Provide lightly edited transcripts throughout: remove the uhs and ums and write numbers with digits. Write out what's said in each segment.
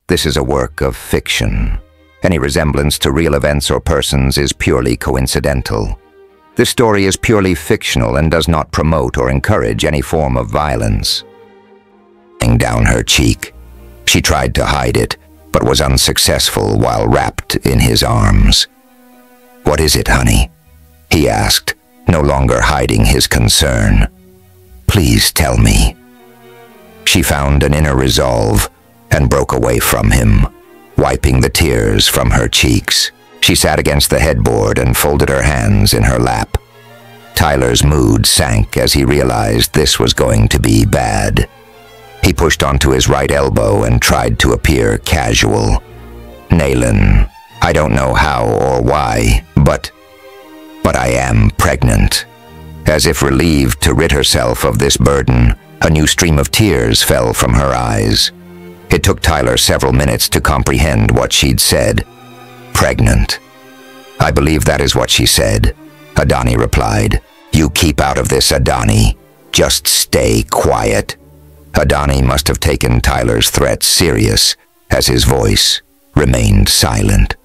This is a work of fiction. Any resemblance to real events or persons is purely coincidental. This story is purely fictional and does not promote or encourage any form of violence. Down her cheek. She tried to hide it, but was unsuccessful while wrapped in his arms. "What is it, honey?" he asked, no longer hiding his concern. "Please tell me." She found an inner resolve and broke away from him, wiping the tears from her cheeks. She sat against the headboard and folded her hands in her lap. Tyler's mood sank as he realized this was going to be bad. He pushed onto his right elbow and tried to appear casual. "Naylin, I don't know how or why, but I am pregnant." As if relieved to rid herself of this burden, a new stream of tears fell from her eyes. It took Tyler several minutes to comprehend what she'd said. "Pregnant." "I believe that is what she said," Adani replied. "You keep out of this, Adani. Just stay quiet." Adani must have taken Tyler's threats serious, as his voice remained silent.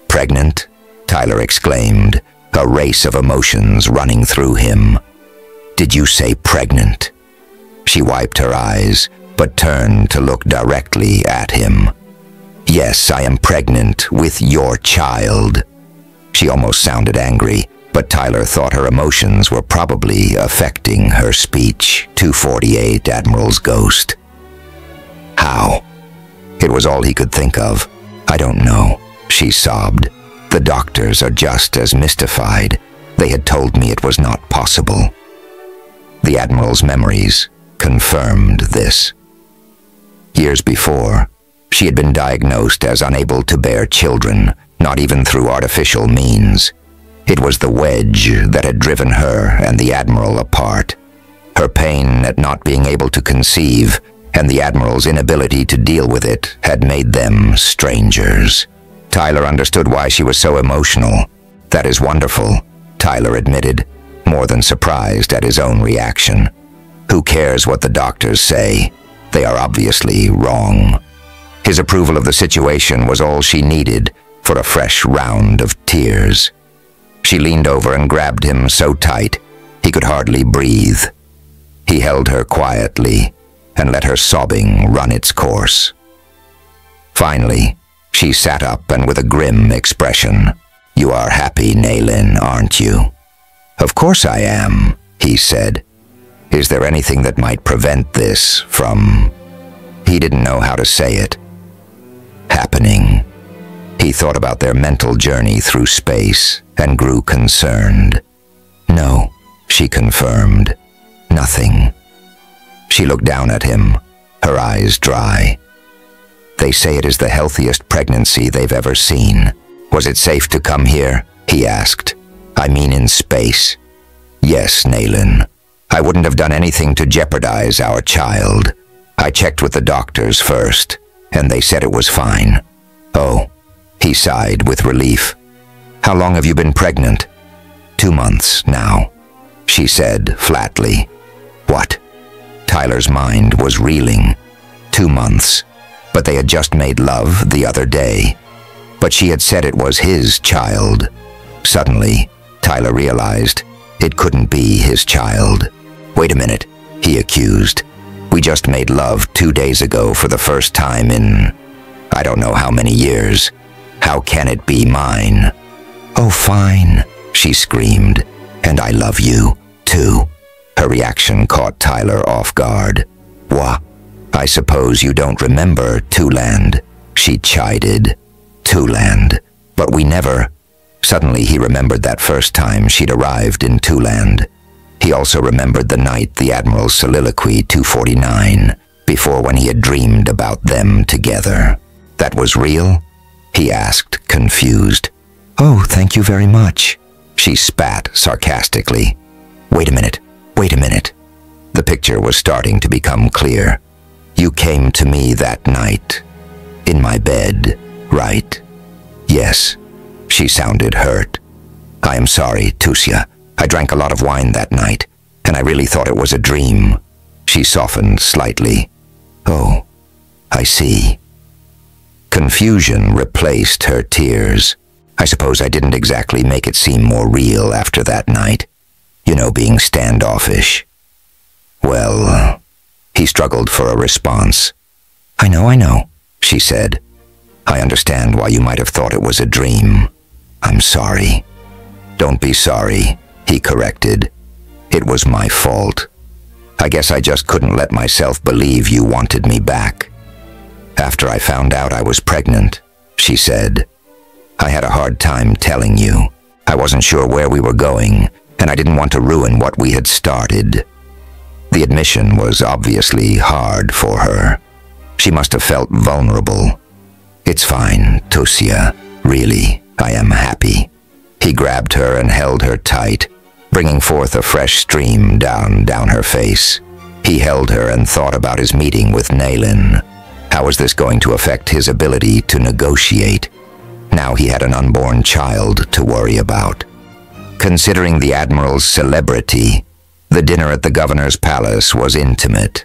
"Pregnant?" Tyler exclaimed, a race of emotions running through him. "Did you say pregnant?" She wiped her eyes, but turned to look directly at him. "Yes, I am pregnant with your child." She almost sounded angry, but Tyler thought her emotions were probably affecting her speech. 248 Admiral's Ghost. "How?" It was all he could think of. "I don't know," she sobbed. "The doctors are just as mystified. They had told me it was not possible." The Admiral's memories confirmed this. Years before, she had been diagnosed as unable to bear children, not even through artificial means. It was the wedge that had driven her and the Admiral apart. Her pain at not being able to conceive and the Admiral's inability to deal with it had made them strangers. Tyler understood why she was so emotional. "That is wonderful," Tyler admitted, more than surprised at his own reaction. Who cares what the doctors say? They are obviously wrong. His approval of the situation was all she needed for a fresh round of tears. She leaned over and grabbed him so tight he could hardly breathe. He held her quietly and let her sobbing run its course. Finally, she sat up and with a grim expression, "You are happy, Naylin, aren't you?" "Of course I am," he said. "Is there anything that might prevent this from—" He didn't know how to say it. "Happening." He thought about their mental journey through space and grew concerned. "No," she confirmed. "Nothing." She looked down at him, her eyes dry. "They say it is the healthiest pregnancy they've ever seen. Was it safe to come here?" he asked. "I mean in space." "Yes, Naylin. I wouldn't have done anything to jeopardize our child. I checked with the doctors first, and they said it was fine." "Oh," he sighed with relief. "How long have you been pregnant?" 2 months now," she said flatly. "What?" Tyler's mind was reeling. 2 months. But they had just made love the other day. But she had said it was his child. Suddenly, Tyler realized it couldn't be his child. "Wait a minute," he accused. "We just made love 2 days ago for the first time in I don't know how many years. How can it be mine?" "Oh, fine," she screamed. "And I love you, too." Her reaction caught Tyler off guard. "What? I suppose you don't remember Tuland," she chided. "Tuland. But we never—" Suddenly he remembered that first time she'd arrived in Tuland. He also remembered the night the Admiral's soliloquy 249, before when he had dreamed about them together. "That was real?" he asked, confused. "Oh, thank you very much," she spat sarcastically. Wait a minute. The picture was starting to become clear. "You came to me that night. In my bed, right?" "Yes." She sounded hurt. "I am sorry, Tusia. I drank a lot of wine that night, and I really thought it was a dream." She softened slightly. "Oh, I see." Confusion replaced her tears. I suppose I didn't exactly make it seem more real after that night. You know, being standoffish. Well, he struggled for a response. I know, she said. I understand why you might have thought it was a dream. I'm sorry. Don't be sorry, he corrected. It was my fault. I guess I just couldn't let myself believe you wanted me back. After I found out I was pregnant, she said, I had a hard time telling you. I wasn't sure where we were going, and I didn't want to ruin what we had started. The admission was obviously hard for her. She must have felt vulnerable. It's fine, Tusia. Really, I am happy. He grabbed her and held her tight, bringing forth a fresh stream down her face. He held her and thought about his meeting with Nalin. How was this going to affect his ability to negotiate? Now he had an unborn child to worry about. Considering the Admiral's celebrity, the dinner at the governor's palace was intimate.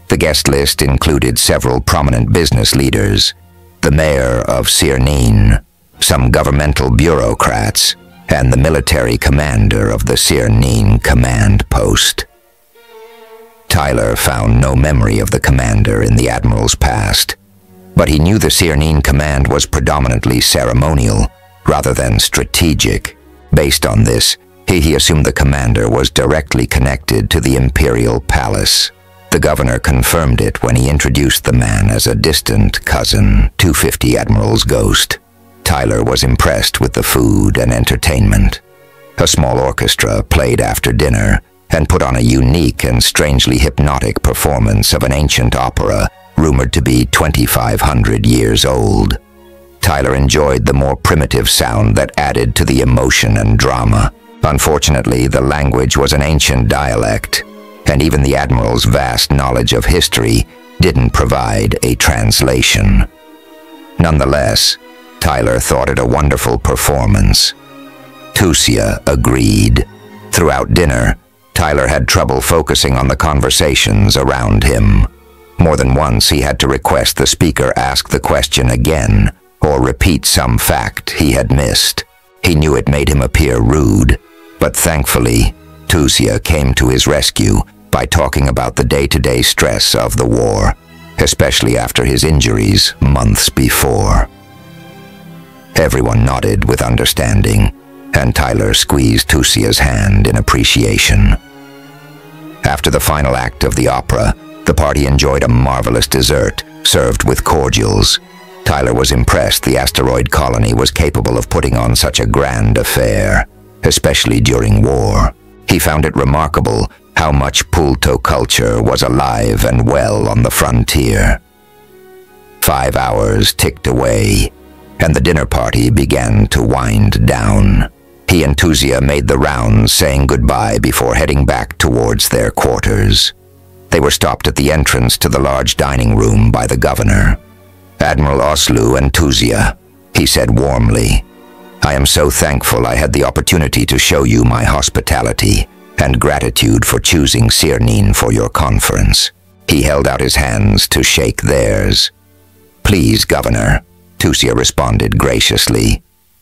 The guest list included several prominent business leaders, the mayor of Sirnin, some governmental bureaucrats, and the military commander of the Sirnin command post. Tyler found no memory of the commander in the Admiral's past, but he knew the Sirnin command was predominantly ceremonial rather than strategic. Based on this, he assumed the commander was directly connected to the Imperial Palace. The governor confirmed it when he introduced the man as a distant cousin, 250 Admiral's ghost. Tyler was impressed with the food and entertainment. A small orchestra played after dinner and put on a unique and strangely hypnotic performance of an ancient opera rumored to be 2,500 years old. Tyler enjoyed the more primitive sound that added to the emotion and drama. Unfortunately, the language was an ancient dialect, and even the Admiral's vast knowledge of history didn't provide a translation. Nonetheless, Tyler thought it a wonderful performance. Tusia agreed. Throughout dinner, Tyler had trouble focusing on the conversations around him. More than once he had to request the speaker ask the question again, or repeat some fact he had missed. He knew it made him appear rude, but thankfully, Tusia came to his rescue by talking about the day-to-day stress of the war, especially after his injuries months before. Everyone nodded with understanding, and Tyler squeezed Tusia's hand in appreciation. After the final act of the opera, the party enjoyed a marvelous dessert, served with cordials. Tyler was impressed the asteroid colony was capable of putting on such a grand affair, especially during war. He found it remarkable how much Pulto culture was alive and well on the frontier. 5 hours ticked away, and the dinner party began to wind down. He and Tusia made the rounds, saying goodbye before heading back towards their quarters. They were stopped at the entrance to the large dining room by the governor. Admiral Oslu and Tusia, he said warmly, I am so thankful I had the opportunity to show you my hospitality and gratitude for choosing Sirnin for your conference. He held out his hands to shake theirs. Please, Governor, Tusia responded graciously.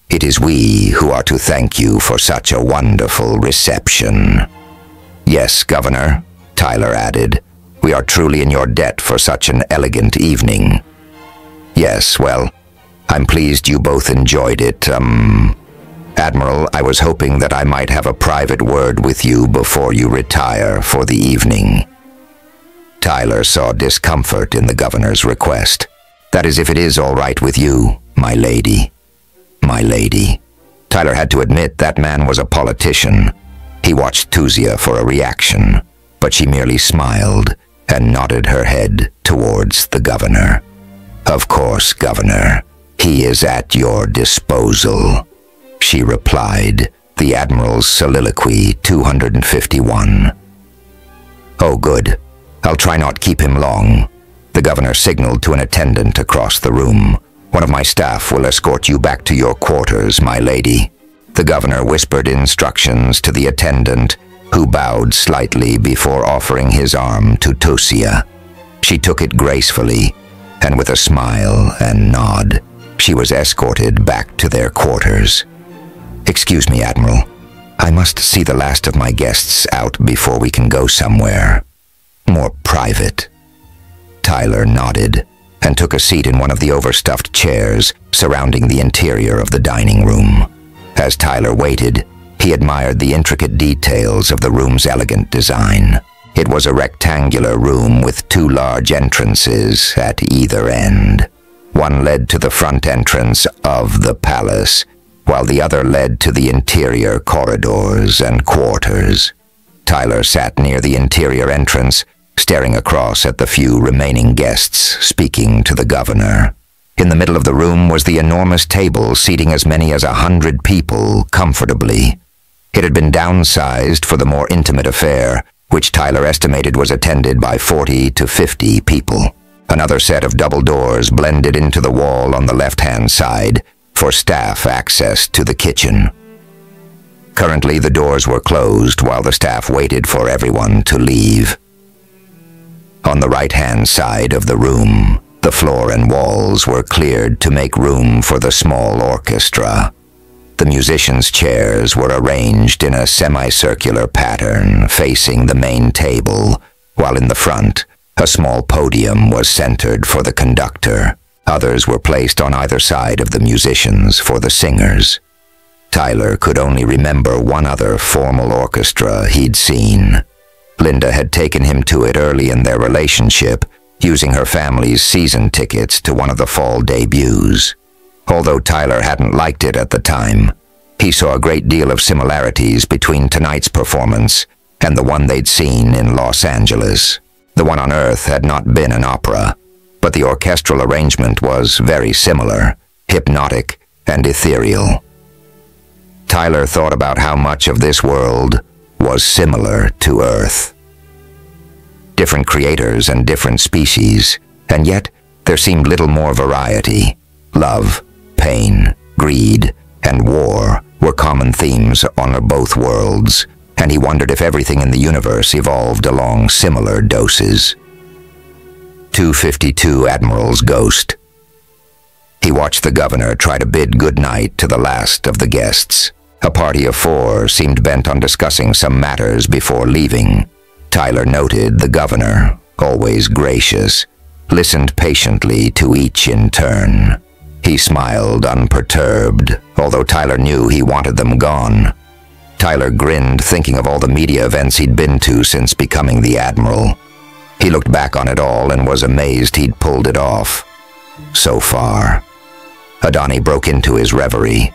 It is we who are to thank you for such a wonderful reception. Yes, Governor, Tyler added. We are truly in your debt for such an elegant evening. Yes, well, I'm pleased you both enjoyed it. Admiral, I was hoping that I might have a private word with you before you retire for the evening. Tyler saw discomfort in the governor's request. That is if it is all right with you, my lady. My lady. Tyler had to admit that man was a politician. He watched Tusia for a reaction, but she merely smiled and nodded her head towards the governor. Of course, Governor. He is at your disposal, she replied, the Admiral's Soliloquy 251. Oh, good. I'll try not keep him long. The governor signaled to an attendant across the room. One of my staff will escort you back to your quarters, my lady. The governor whispered instructions to the attendant, who bowed slightly before offering his arm to Tusia. She took it gracefully, and with a smile and nod, she was escorted back to their quarters. "Excuse me, Admiral. I must see the last of my guests out before we can go somewhere more private." Tyler nodded and took a seat in one of the overstuffed chairs surrounding the interior of the dining room. As Tyler waited, he admired the intricate details of the room's elegant design. It was a rectangular room with two large entrances at either end. One led to the front entrance of the palace, while the other led to the interior corridors and quarters. Tyler sat near the interior entrance, staring across at the few remaining guests speaking to the governor. In the middle of the room was the enormous table seating as many as 100 people comfortably. It had been downsized for the more intimate affair, which Tyler estimated was attended by 40 to 50 people. Another set of double doors blended into the wall on the left-hand side for staff access to the kitchen. Currently, the doors were closed while the staff waited for everyone to leave. On the right-hand side of the room, the floor and walls were cleared to make room for the small orchestra. The musicians' chairs were arranged in a semicircular pattern facing the main table, while in the front, a small podium was centered for the conductor. Others were placed on either side of the musicians for the singers. Tyler could only remember one other formal orchestra he'd seen. Linda had taken him to it early in their relationship, using her family's season tickets to one of the fall debuts. Although Tyler hadn't liked it at the time, he saw a great deal of similarities between tonight's performance and the one they'd seen in Los Angeles. The one on Earth had not been an opera, but the orchestral arrangement was very similar, hypnotic and ethereal. Tyler thought about how much of this world was similar to Earth. Different creators and different species, and yet there seemed little more variety. Love, pain, greed, and war were common themes on both worlds, and he wondered if everything in the universe evolved along similar doses. 252 Admiral's Ghost. He watched the governor try to bid goodnight to the last of the guests. A party of 4 seemed bent on discussing some matters before leaving. Tyler noted the governor, always gracious, listened patiently to each in turn. He smiled unperturbed, although Tyler knew he wanted them gone. Tyler grinned, thinking of all the media events he'd been to since becoming the Admiral. He looked back on it all and was amazed he'd pulled it off. So far. Adani broke into his reverie.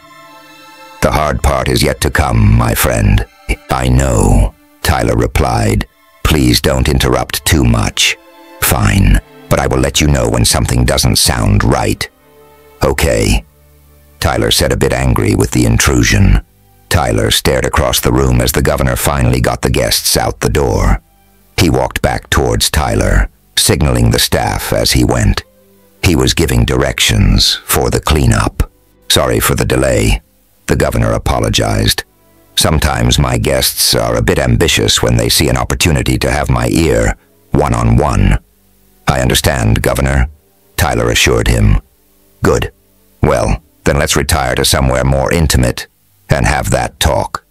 "The hard part is yet to come, my friend." "I know," Tyler replied. "Please don't interrupt too much." "Fine, but I will let you know when something doesn't sound right." "Okay," Tyler said, a bit angry with the intrusion. Tyler stared across the room as the governor finally got the guests out the door. He walked back towards Tyler, signaling the staff as he went. He was giving directions for the cleanup. "Sorry for the delay," the governor apologized. "Sometimes my guests are a bit ambitious when they see an opportunity to have my ear, one-on-one." "I understand, Governor," Tyler assured him. "Good. Well, then let's retire to somewhere more intimate and have that talk."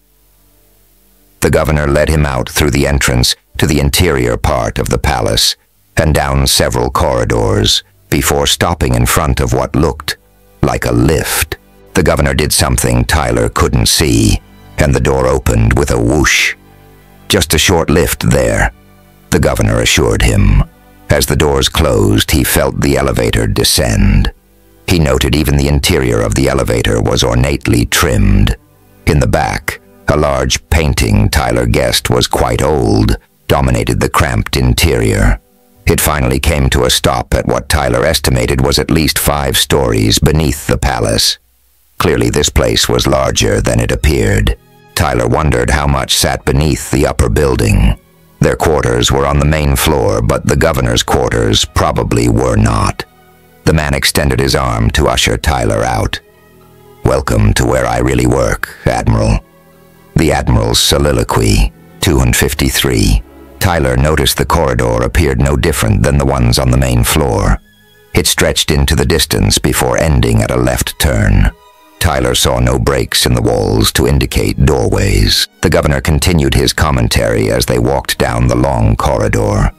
The governor led him out through the entrance to the interior part of the palace and down several corridors before stopping in front of what looked like a lift. The governor did something Tyler couldn't see, and the door opened with a whoosh. "Just a short lift there," the governor assured him. As the doors closed, he felt the elevator descend. He noted even the interior of the elevator was ornately trimmed. In the back, a large painting Tyler guessed was quite old dominated the cramped interior. It finally came to a stop at what Tyler estimated was at least 5 stories beneath the palace. Clearly this place was larger than it appeared. Tyler wondered how much sat beneath the upper building. Their quarters were on the main floor, but the governor's quarters probably were not. The man extended his arm to usher Tyler out. "Welcome to where I really work, Admiral." The Admiral's soliloquy, 253. Tyler noticed the corridor appeared no different than the ones on the main floor. It stretched into the distance before ending at a left turn. Tyler saw no breaks in the walls to indicate doorways. The governor continued his commentary as they walked down the long corridor.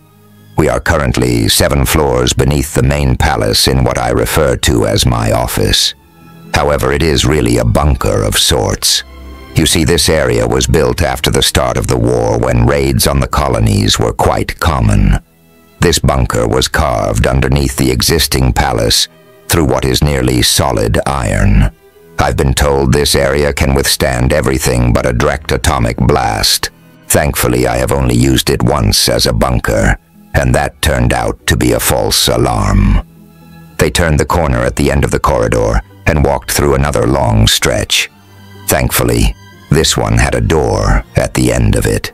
We are currently 7 floors beneath the main palace in what I refer to as my office. However, it is really a bunker of sorts. You see, this area was built after the start of the war when raids on the colonies were quite common. This bunker was carved underneath the existing palace through what is nearly solid iron. I've been told this area can withstand everything but a direct atomic blast. Thankfully, I have only used it once as a bunker, and that turned out to be a false alarm. They turned the corner at the end of the corridor and walked through another long stretch. Thankfully, this one had a door at the end of it.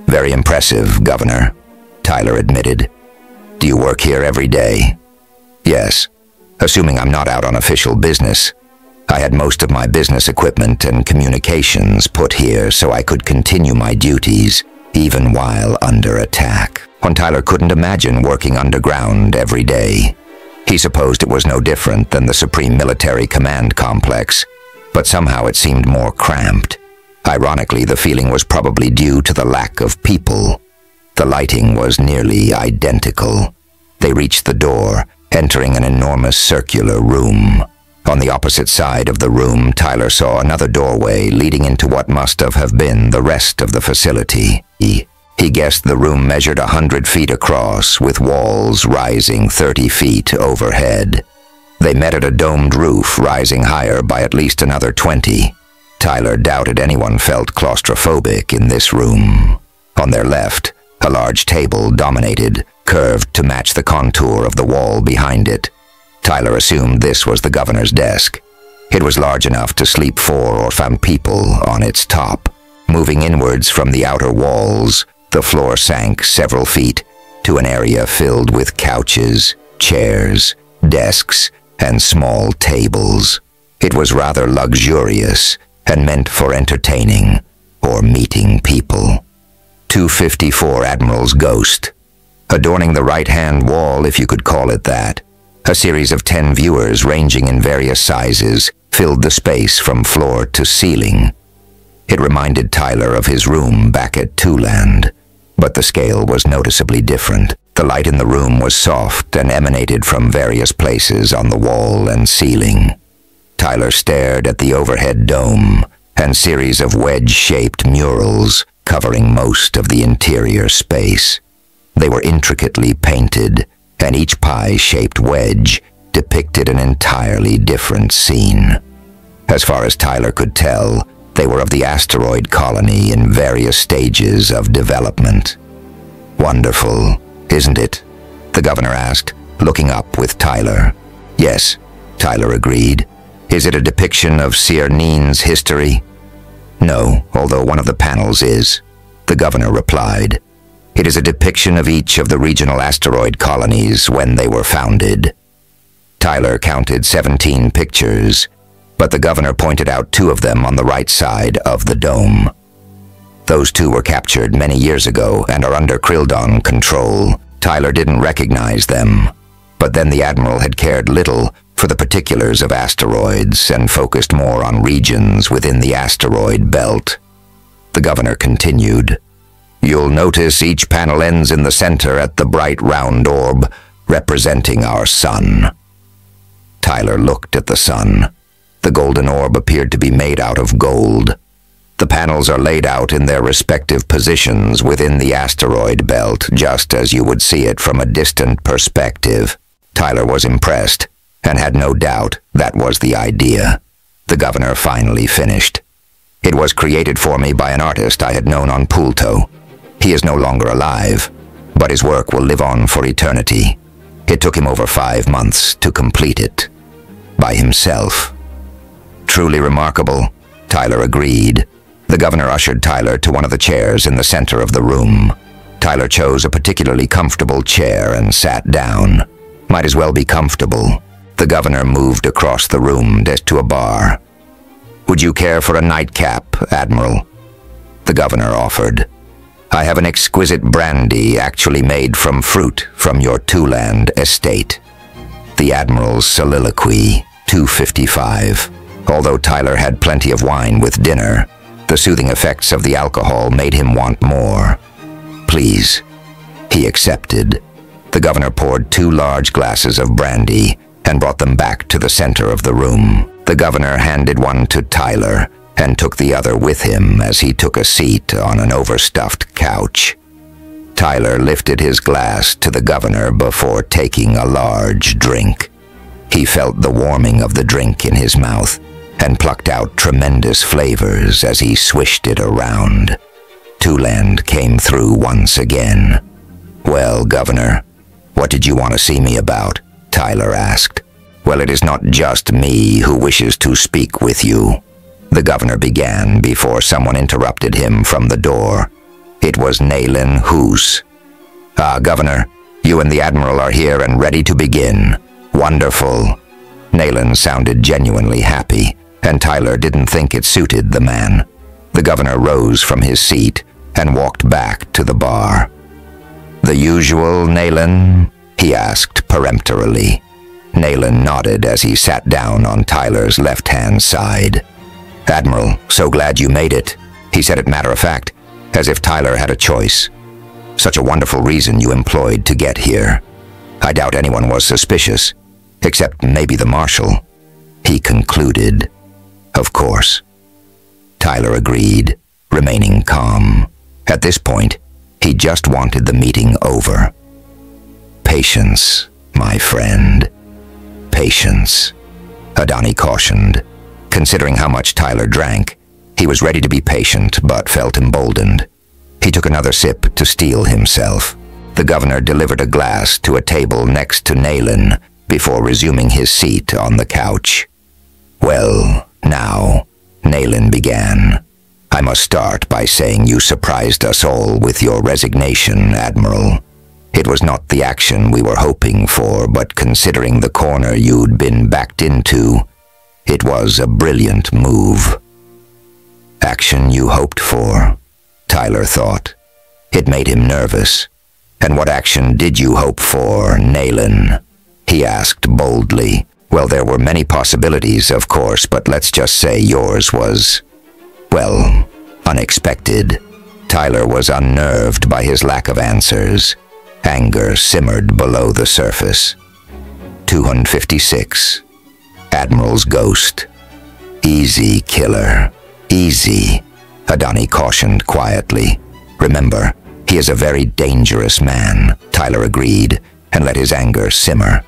Very impressive, Governor, Tyler admitted. Do you work here every day? Yes, assuming I'm not out on official business. I had most of my business equipment and communications put here so I could continue my duties, even while under attack. Tyler couldn't imagine working underground every day. He supposed it was no different than the Supreme Military Command Complex, but somehow it seemed more cramped. Ironically, the feeling was probably due to the lack of people. The lighting was nearly identical. They reached the door, entering an enormous circular room. On the opposite side of the room, Tyler saw another doorway leading into what must have been the rest of the facility. He guessed the room measured 100 feet across, with walls rising 30 feet overhead. They met at a domed roof rising higher by at least another 20. Tyler doubted anyone felt claustrophobic in this room. On their left, a large table dominated, curved to match the contour of the wall behind it. Tyler assumed this was the governor's desk. It was large enough to sleep 4 or 5 people on its top. Moving inwards from the outer walls, the floor sank several feet to an area filled with couches, chairs, desks, and small tables. It was rather luxurious and meant for entertaining or meeting people. 254 Admiral's Ghost. Adorning the right-hand wall, if you could call it that, a series of 10 viewers ranging in various sizes filled the space from floor to ceiling. It reminded Tyler of his room back at Twoland, but the scale was noticeably different. The light in the room was soft and emanated from various places on the wall and ceiling. Tyler stared at the overhead dome and series of wedge-shaped murals covering most of the interior space. They were intricately painted, and each pie-shaped wedge depicted an entirely different scene. As far as Tyler could tell, they were of the asteroid colony in various stages of development. Wonderful, isn't it? The governor asked, looking up with Tyler. Yes, Tyler agreed. Is it a depiction of Cerneen's history? No, although one of the panels is, the governor replied. It is a depiction of each of the regional asteroid colonies when they were founded. Tyler counted 17 pictures, but the governor pointed out 2 of them on the right side of the dome. Those 2 were captured many years ago and are under Krildon control. Tyler didn't recognize them, but then the Admiral had cared little for the particulars of asteroids and focused more on regions within the asteroid belt. The governor continued. You'll notice each panel ends in the center at the bright round orb representing our sun. Tyler looked at the sun. The golden orb appeared to be made out of gold. The panels are laid out in their respective positions within the asteroid belt, just as you would see it from a distant perspective. Tyler was impressed, and had no doubt that was the idea. The governor finally finished. It was created for me by an artist I had known on Poolto. He is no longer alive, but his work will live on for eternity. It took him over 5 months to complete it. By himself. Truly remarkable, Tyler agreed. The governor ushered Tyler to one of the chairs in the center of the room. Tyler chose a particularly comfortable chair and sat down. Might as well be comfortable. The governor moved across the room to a bar. Would you care for a nightcap, Admiral? The governor offered. I have an exquisite brandy actually made from fruit from your Twoland estate. The Admiral's Soliloquy, 2:55. Although Tyler had plenty of wine with dinner, the soothing effects of the alcohol made him want more. Please. He accepted. The governor poured 2 large glasses of brandy and brought them back to the center of the room. The governor handed one to Tyler and took the other with him as he took a seat on an overstuffed couch. Tyler lifted his glass to the governor before taking a large drink. He felt the warming of the drink in his mouth and plucked out tremendous flavors as he swished it around. Twoland came through once again. "Well, Governor, what did you want to see me about?" Tyler asked. "Well, it is not just me who wishes to speak with you," the governor began before someone interrupted him from the door. It was Nayland Hoos. "Ah, Governor, you and the Admiral are here and ready to begin. Wonderful." Nayland sounded genuinely happy, and Tyler didn't think it suited the man. The governor rose from his seat and walked back to the bar. "The usual, Nayland?" he asked peremptorily. Nayland nodded as he sat down on Tyler's left-hand side. "Admiral, so glad you made it," he said it matter-of-fact, as if Tyler had a choice. "Such a wonderful reason you employed to get here. I doubt anyone was suspicious, except maybe the Marshal," he concluded. "Of course." Tyler agreed, remaining calm. At this point, he just wanted the meeting over. "Patience, my friend. Patience," Adani cautioned. Considering how much Tyler drank, he was ready to be patient but felt emboldened. He took another sip to steel himself. The governor delivered a glass to a table next to Nayland before resuming his seat on the couch. "Well, now," Nayland began, "I must start by saying you surprised us all with your resignation, Admiral. It was not the action we were hoping for, but considering the corner you'd been backed into, it was a brilliant move." "Action you hoped for," Tyler thought. It made him nervous. "And what action did you hope for, Nayland?" he asked boldly. "Well, there were many possibilities, of course, but let's just say yours was, well, unexpected." Tyler was unnerved by his lack of answers. Anger simmered below the surface. 256. Admiral's Ghost. "Easy, killer. Easy," Adani cautioned quietly. "Remember, he is a very dangerous man," Tyler agreed and let his anger simmer.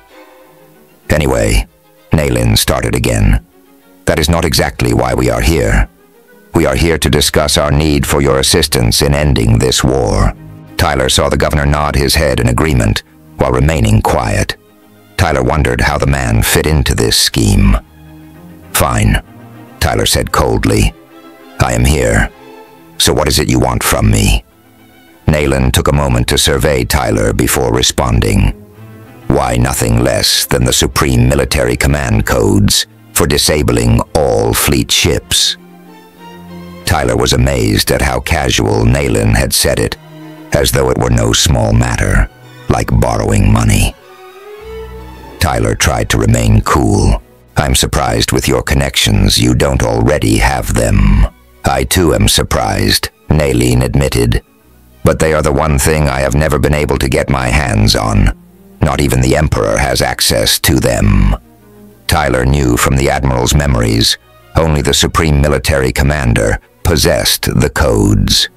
"Anyway," Nayland started again, "that is not exactly why we are here. We are here to discuss our need for your assistance in ending this war." Tyler saw the governor nod his head in agreement while remaining quiet. Tyler wondered how the man fit into this scheme. "Fine," Tyler said coldly. "I am here. So what is it you want from me?" Nayland took a moment to survey Tyler before responding. "Why, nothing less than the Supreme Military Command codes for disabling all fleet ships." Tyler was amazed at how casual Nayland had said it, as though it were no small matter, like borrowing money. Tyler tried to remain cool. "I'm surprised with your connections you don't already have them." "I too am surprised," Nayland admitted. "But they are the one thing I have never been able to get my hands on. Not even the Emperor has access to them." Tyler knew from the Admiral's memories only the Supreme Military Commander possessed the codes.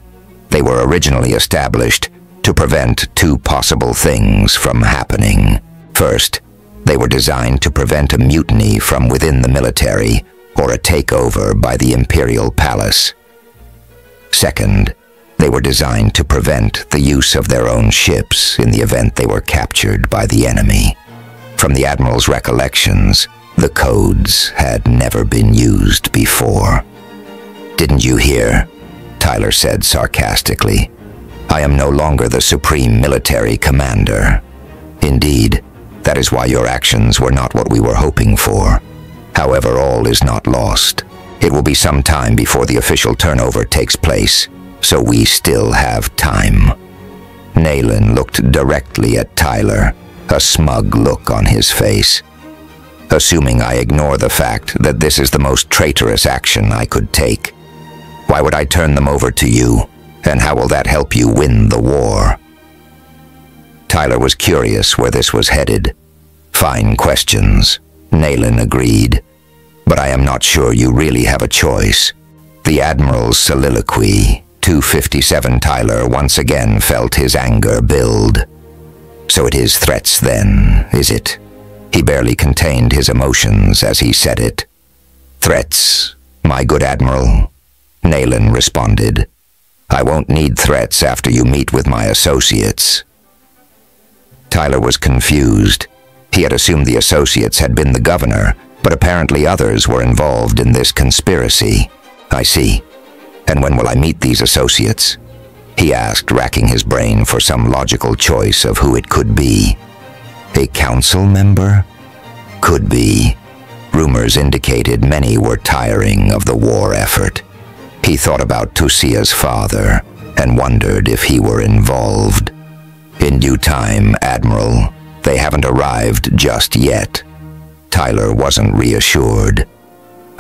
They were originally established to prevent 2 possible things from happening. First, they were designed to prevent a mutiny from within the military or a takeover by the Imperial Palace. Second, they were designed to prevent the use of their own ships in the event they were captured by the enemy. From the Admiral's recollections, the codes had never been used before. "Didn't you hear?" Tyler said sarcastically. "I am no longer the Supreme Military Commander. Indeed, that is why your actions were not what we were hoping for. However, all is not lost. It will be some time before the official turnover takes place, so we still have time." Nayland looked directly at Tyler, a smug look on his face. Assuming I ignore the fact that this is the most traitorous action I could take. Why would I turn them over to you, and how will that help you win the war? Tyler was curious where this was headed. Fine questions, Nayland agreed. But I am not sure you really have a choice. The Admiral's soliloquy, 257 Tyler once again felt his anger build. So it is threats then, is it? He barely contained his emotions as he said it. Threats, my good Admiral, Nayland responded. I won't need threats after you meet with my associates. Tyler was confused. He had assumed the associates had been the governor, but apparently others were involved in this conspiracy. I see. And when will I meet these associates? He asked, racking his brain for some logical choice of who it could be. A council member? Could be. Rumors indicated many were tiring of the war effort. He thought about Tusia's father and wondered if he were involved. In due time, Admiral. They haven't arrived just yet. Tyler wasn't reassured.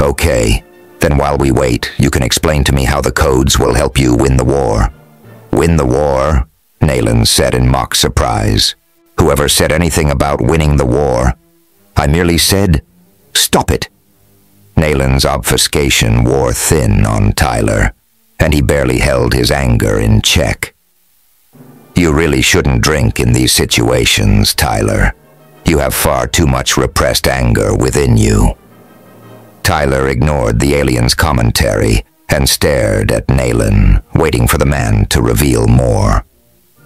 Okay, then while we wait, you can explain to me how the codes will help you win the war. Win the war? Nayland said in mock surprise. Whoever said anything about winning the war? I merely said, stop it. Nayland's obfuscation wore thin on Tyler, and he barely held his anger in check. You really shouldn't drink in these situations, Tyler. You have far too much repressed anger within you. Tyler ignored the alien's commentary and stared at Nayland, waiting for the man to reveal more.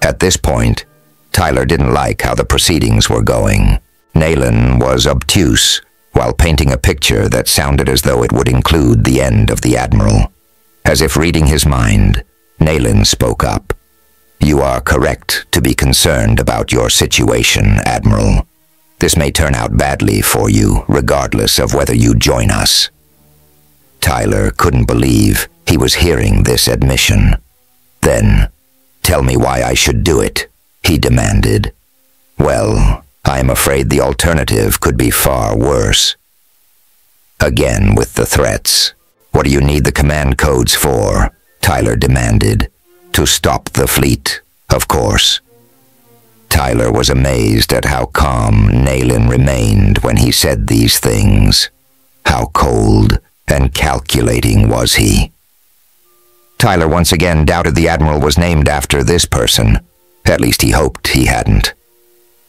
At this point, Tyler didn't like how the proceedings were going. Nayland was obtuse, while painting a picture that sounded as though it would include the end of the Admiral. As if reading his mind, Nayland spoke up. You are correct to be concerned about your situation, Admiral. This may turn out badly for you, regardless of whether you join us. Tyler couldn't believe he was hearing this admission. Then, tell me why I should do it, he demanded. Well, I am afraid the alternative could be far worse. Again with the threats. What do you need the command codes for? Tyler demanded. To stop the fleet, of course. Tyler was amazed at how calm Nayland remained when he said these things. How cold and calculating was he? Tyler once again doubted the Admiral was named after this person. At least he hoped he hadn't.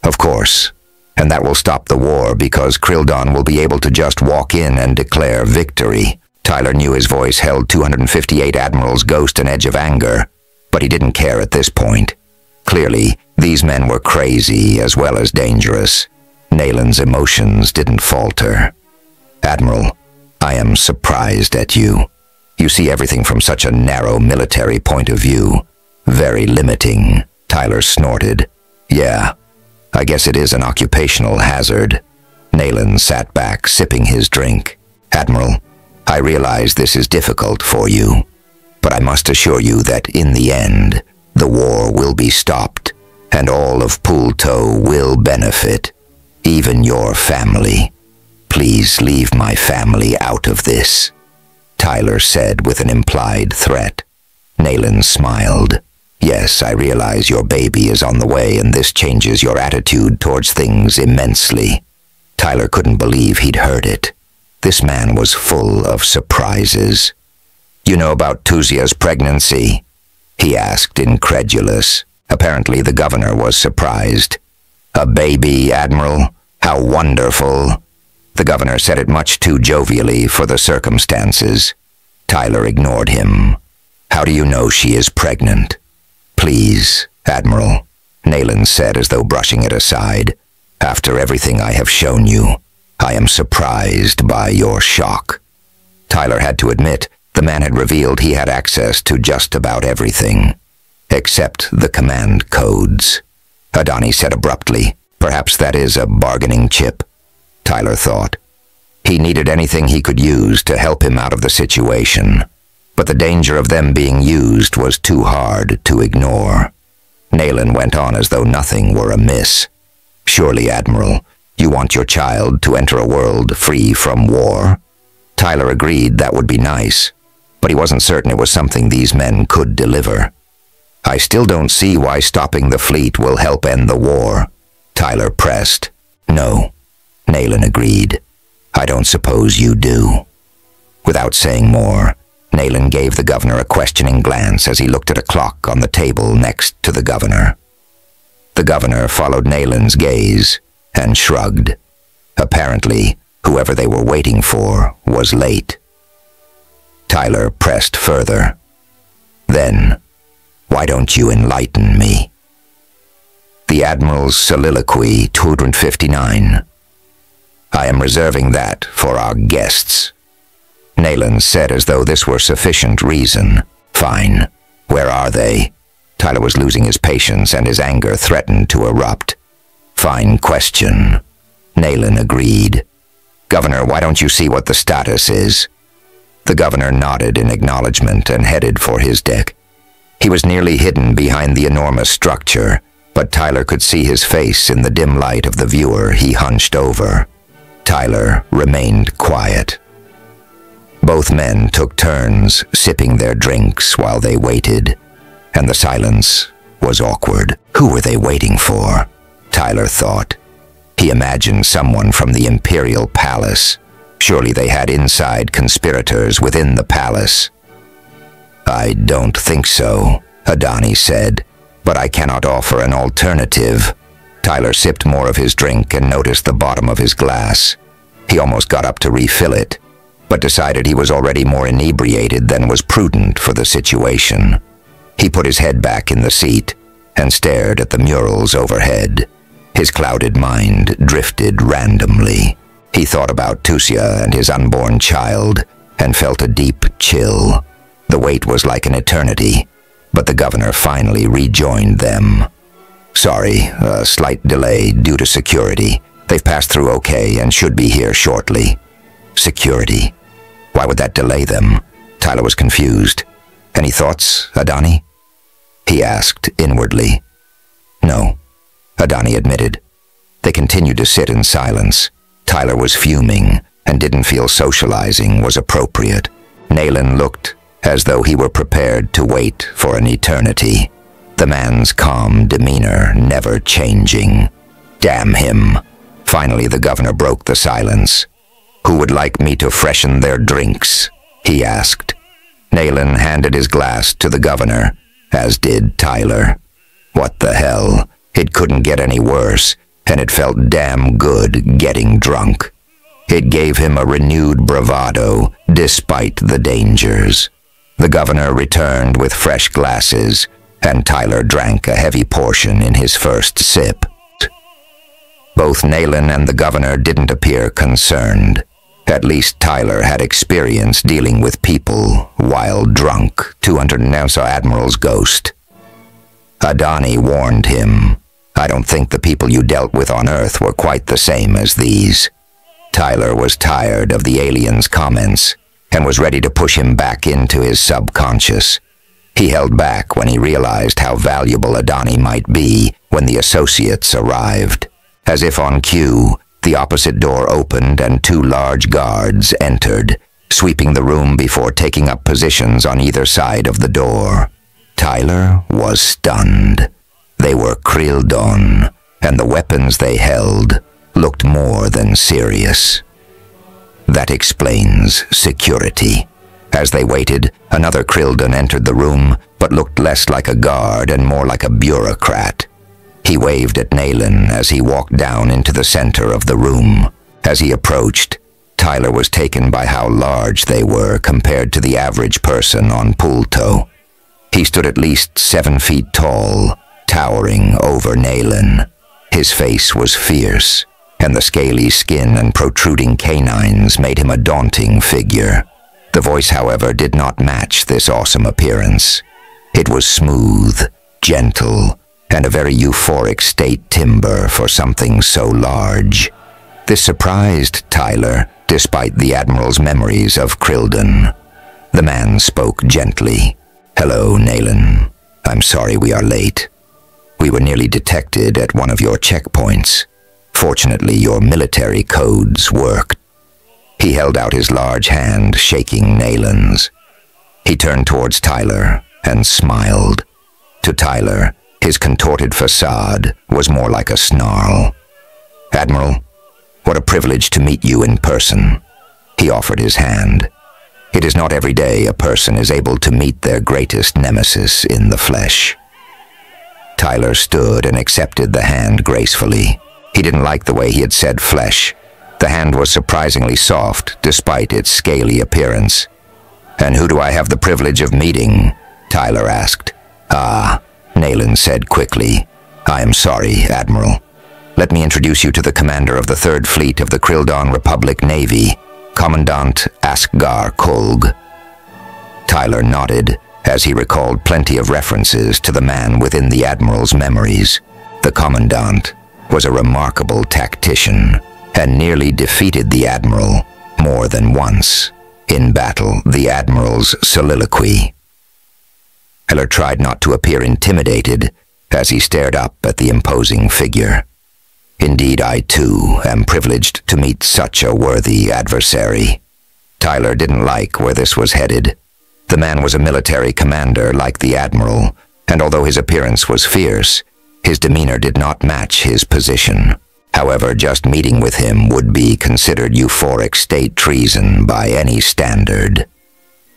Of course, and that will stop the war because Krildon will be able to just walk in and declare victory. Tyler knew his voice held 258 Admirals' ghost and edge of anger, but he didn't care at this point. Clearly, these men were crazy as well as dangerous. Nayland's emotions didn't falter. Admiral, I am surprised at you. You see everything from such a narrow military point of view. Very limiting, Tyler snorted. Yeah, I guess it is an occupational hazard. Nayland sat back, sipping his drink. Admiral, I realize this is difficult for you, but I must assure you that in the end, the war will be stopped, and all of Pooltoe will benefit, even your family. Please leave my family out of this, Tyler said with an implied threat. Nayland smiled. Yes, I realize your baby is on the way and this changes your attitude towards things immensely. Tyler couldn't believe he'd heard it. This man was full of surprises. You know about Tusia's pregnancy? He asked, incredulous. Apparently the governor was surprised. A baby, Admiral? How wonderful. The governor said it much too jovially for the circumstances. Tyler ignored him. How do you know she is pregnant? Please, Admiral, Nayland said as though brushing it aside. After everything I have shown you, I am surprised by your shock. Tyler had to admit the man had revealed he had access to just about everything, except the command codes. Adani said abruptly, perhaps that is a bargaining chip, Tyler thought. He needed anything he could use to help him out of the situation, but the danger of them being used was too hard to ignore. Nayland went on as though nothing were amiss. Surely, Admiral, you want your child to enter a world free from war? Tyler agreed that would be nice, but he wasn't certain it was something these men could deliver. I still don't see why stopping the fleet will help end the war, Tyler pressed. No, Nayland agreed. I don't suppose you do. Without saying more, Nayland gave the governor a questioning glance as he looked at a clock on the table next to the governor. The governor followed Nayland's gaze and shrugged. Apparently, whoever they were waiting for was late. Tyler pressed further. Then, why don't you enlighten me? The Admiral's Soliloquy 259. I am reserving that for our guests. Nayland said as though this were sufficient reason. Fine. Where are they? Tyler was losing his patience and his anger threatened to erupt. Fine question. Nayland agreed. Governor, why don't you see what the status is? The governor nodded in acknowledgement and headed for his deck. He was nearly hidden behind the enormous structure, but Tyler could see his face in the dim light of the viewer he hunched over. Tyler remained quiet. Both men took turns sipping their drinks while they waited, and the silence was awkward. Who were they waiting for? Tyler thought. He imagined someone from the Imperial Palace. Surely they had inside conspirators within the palace. I don't think so, Adani said, but I cannot offer an alternative. Tyler sipped more of his drink and noticed the bottom of his glass. He almost got up to refill it, but decided he was already more inebriated than was prudent for the situation. He put his head back in the seat and stared at the murals overhead. His clouded mind drifted randomly. He thought about Tusia and his unborn child and felt a deep chill. The wait was like an eternity, but the governor finally rejoined them. Sorry, a slight delay due to security. They've passed through okay and should be here shortly. Security? Why would that delay them? Tyler was confused. Any thoughts, Adani? He asked inwardly. No, Adani admitted. They continued to sit in silence. Tyler was fuming and didn't feel socializing was appropriate. Nayland looked as though he were prepared to wait for an eternity, the man's calm demeanor never changing. Damn him. Finally, the governor broke the silence. Who would like me to freshen their drinks? He asked. Nayland handed his glass to the governor, as did Tyler. What the hell? It couldn't get any worse, and it felt damn good getting drunk. It gave him a renewed bravado, despite the dangers. The governor returned with fresh glasses, and Tyler drank a heavy portion in his first sip. Both Nayland and the governor didn't appear concerned. At least Tyler had experience dealing with people while drunk, 200 Admiral's ghost. Adani warned him, I don't think the people you dealt with on Earth were quite the same as these. Tyler was tired of the alien's comments and was ready to push him back into his subconscious. He held back when he realized how valuable Adani might be when the associates arrived. As if on cue, the opposite door opened and two large guards entered, sweeping the room before taking up positions on either side of the door. Tyler was stunned. They were Krildon, and the weapons they held looked more than serious. That explains security. As they waited, another Krildon entered the room, but looked less like a guard and more like a bureaucrat. He waved at Nayland as he walked down into the center of the room. As he approached, Tyler was taken by how large they were compared to the average person on Pulto. He stood at least 7 feet tall, towering over Nayland. His face was fierce, and the scaly skin and protruding canines made him a daunting figure. The voice, however, did not match this awesome appearance. It was smooth, gentle, and a very euphoric state timbre for something so large. This surprised Tyler, despite the Admiral's memories of Krildon. The man spoke gently. Hello, Nayland. I'm sorry we are late. We were nearly detected at one of your checkpoints. Fortunately, your military codes worked. He held out his large hand, shaking Nayland's. He turned towards Tyler and smiled. To Tyler, his contorted facade was more like a snarl. "Admiral, what a privilege to meet you in person." He offered his hand. It is not every day a person is able to meet their greatest nemesis in the flesh. Tyler stood and accepted the hand gracefully. He didn't like the way he had said flesh. The hand was surprisingly soft, despite its scaly appearance. "And who do I have the privilege of meeting?" Tyler asked. "Ah," Nayland said quickly. "I am sorry, Admiral. Let me introduce you to the commander of the 3rd Fleet of the Krildon Republic Navy, Commandant Askgar Kolg." Tyler nodded, as he recalled plenty of references to the man within the Admiral's memories. The Commandant was a remarkable tactician, and nearly defeated the Admiral more than once. In battle, the Admiral's soliloquy. Tyler tried not to appear intimidated as he stared up at the imposing figure. "Indeed, I too am privileged to meet such a worthy adversary." Tyler didn't like where this was headed. The man was a military commander like the Admiral, and although his appearance was fierce, his demeanor did not match his position. However, just meeting with him would be considered euphoric state treason by any standard.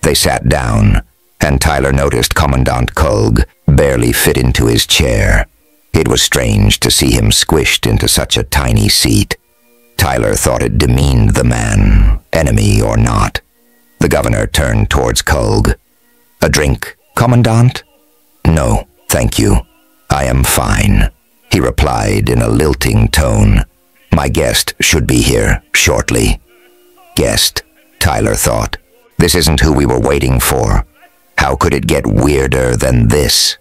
They sat down, and Tyler noticed Commandant Kolg barely fit into his chair. It was strange to see him squished into such a tiny seat. Tyler thought it demeaned the man, enemy or not. The governor turned towards Kolg. "A drink, Commandant?" "No, thank you. I am fine," he replied in a lilting tone. "My guest should be here shortly." Guest, Tyler thought. This isn't who we were waiting for. How could it get weirder than this?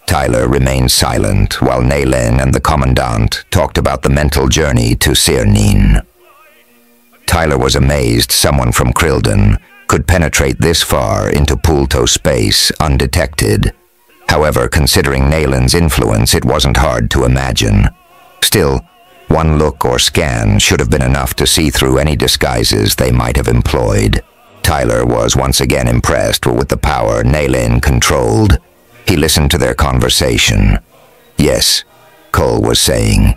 Tyler remained silent while Nayland and the Commandant talked about the mental journey to Cyrnine. Tyler was amazed someone from Krildon could penetrate this far into Poulto space undetected. However, considering Nayland's influence, it wasn't hard to imagine. Still, one look or scan should have been enough to see through any disguises they might have employed. Tyler was once again impressed with the power Nayland controlled. He listened to their conversation. "Yes," Cole was saying,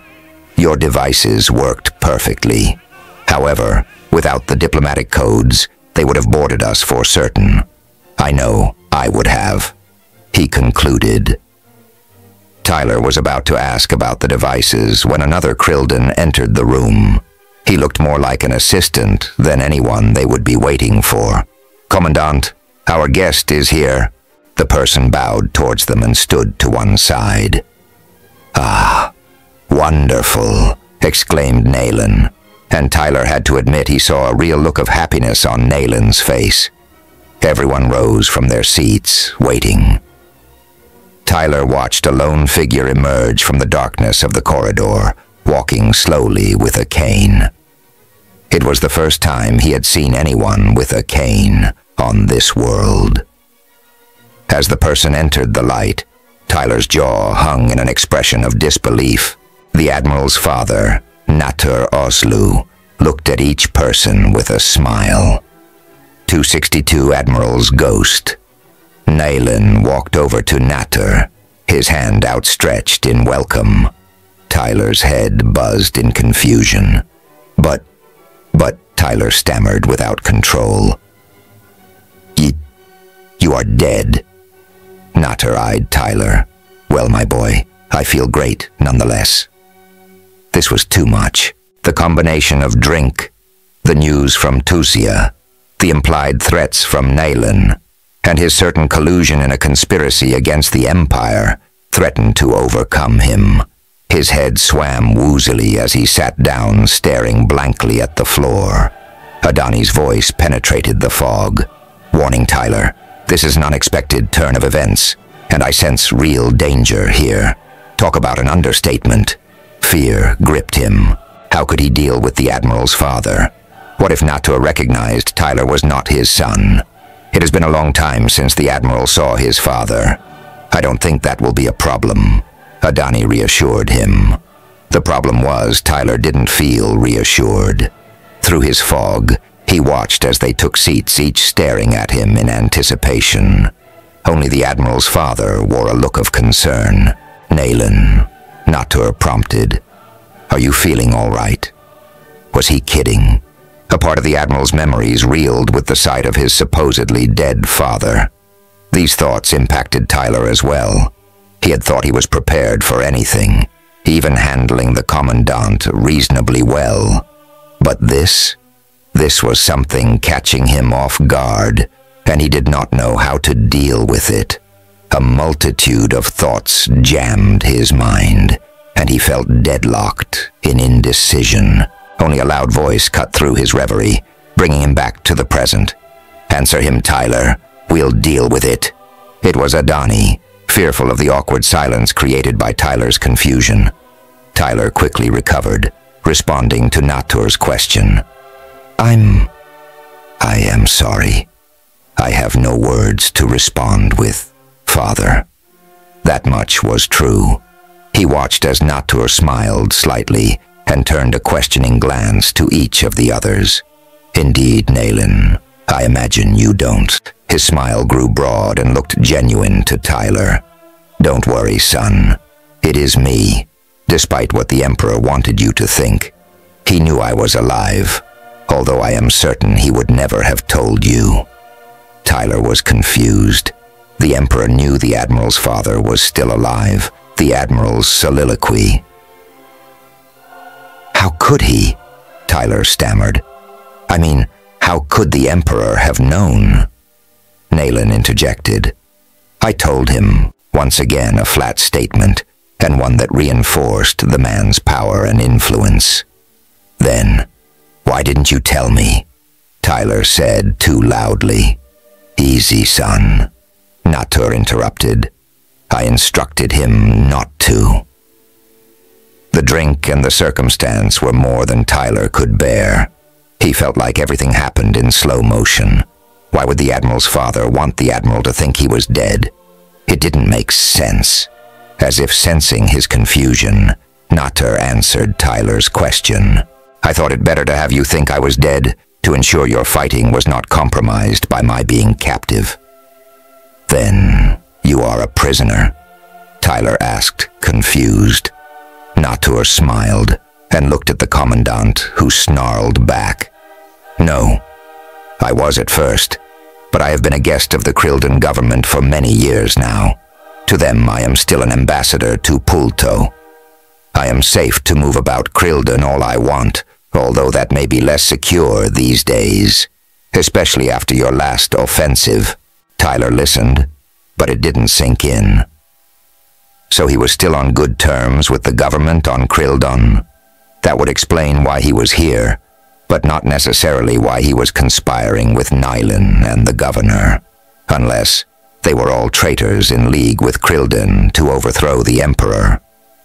"your devices worked perfectly. However, without the diplomatic codes, they would have boarded us for certain. I know I would have," he concluded. Tyler was about to ask about the devices when another Krildon entered the room. He looked more like an assistant than anyone they would be waiting for. "Commandant, our guest is here." The person bowed towards them and stood to one side. "Ah, wonderful," exclaimed Nayland, and Tyler had to admit he saw a real look of happiness on Nayland's face. Everyone rose from their seats, waiting. Tyler watched a lone figure emerge from the darkness of the corridor, walking slowly with a cane. It was the first time he had seen anyone with a cane on this world. As the person entered the light, Tyler's jaw hung in an expression of disbelief. The Admiral's father, Natur Oslu, looked at each person with a smile. 262 Admiral's ghost. Nayland walked over to Natur, his hand outstretched in welcome. Tyler's head buzzed in confusion. But Tyler stammered without control. You are dead." Natur eyed Tyler. "Well, my boy, I feel great nonetheless." This was too much. The combination of drink, the news from Tusia, the implied threats from Nayland, and his certain collusion in a conspiracy against the Empire threatened to overcome him. His head swam woozily as he sat down, staring blankly at the floor. Adani's voice penetrated the fog. "Warning, Tyler. This is an unexpected turn of events, and I sense real danger here." Talk about an understatement. Fear gripped him. How could he deal with the Admiral's father? What if Natur recognized Tyler was not his son? It has been a long time since the Admiral saw his father. "I don't think that will be a problem," Adani reassured him. The problem was Tyler didn't feel reassured. Through his fog, he watched as they took seats, each staring at him in anticipation. Only the Admiral's father wore a look of concern. "Naylan," Natur prompted. "Are you feeling all right?" Was he kidding? A part of the Admiral's memories reeled with the sight of his supposedly dead father. These thoughts impacted Tyler as well. He had thought he was prepared for anything, even handling the Commandant reasonably well. But this was something catching him off guard, and he did not know how to deal with it. A multitude of thoughts jammed his mind, and he felt deadlocked in indecision. Only a loud voice cut through his reverie, bringing him back to the present. "Answer him, Tyler. We'll deal with it." It was Adani, fearful of the awkward silence created by Tyler's confusion. Tyler quickly recovered, responding to Natur's question. I am sorry. I have no words to respond with, Father." That much was true. He watched as Natur smiled slightly and turned a questioning glance to each of the others. "Indeed, Naylan, I imagine you don't." His smile grew broad and looked genuine to Tyler. "Don't worry, son. It is me, despite what the Emperor wanted you to think. He knew I was alive, although I am certain he would never have told you." Tyler was confused. The Emperor knew the Admiral's father was still alive. The Admiral's soliloquy. "How could he?" Tyler stammered. "I mean, how could the Emperor have known?" Naylan interjected. "I told him," once again a flat statement, and one that reinforced the man's power and influence. "Then, why didn't you tell me?" Tyler said too loudly. "Easy, son," Natur interrupted. "I instructed him not to." The drink and the circumstance were more than Tyler could bear. He felt like everything happened in slow motion. Why would the Admiral's father want the Admiral to think he was dead? It didn't make sense. As if sensing his confusion, Natur answered Tyler's question. "I thought it better to have you think I was dead, to ensure your fighting was not compromised by my being captive." "Then you are a prisoner?" Tyler asked, confused. Natur smiled and looked at the Commandant, who snarled back. "No, I was at first, but I have been a guest of the Krildan government for many years now. To them I am still an ambassador to Pulto. I am safe to move about Krildan all I want, although that may be less secure these days, especially after your last offensive." Tyler listened, but it didn't sink in. So he was still on good terms with the government on Krildan. That would explain why he was here, but not necessarily why he was conspiring with Naylan and the governor, unless they were all traitors in league with Krildan to overthrow the Emperor.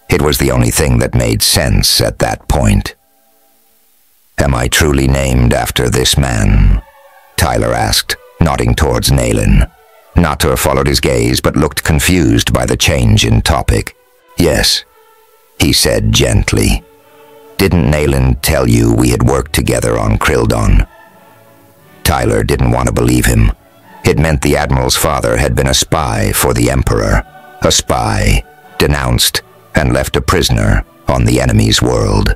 It was the only thing that made sense at that point. "Am I truly named after this man?" Tyler asked, nodding towards Naylan. Natur followed his gaze but looked confused by the change in topic. "Yes," he said gently. "Didn't Naylan tell you we had worked together on Krildan?" Tyler didn't want to believe him. It meant the Admiral's father had been a spy for the Emperor, a spy, denounced, and left a prisoner on the enemy's world.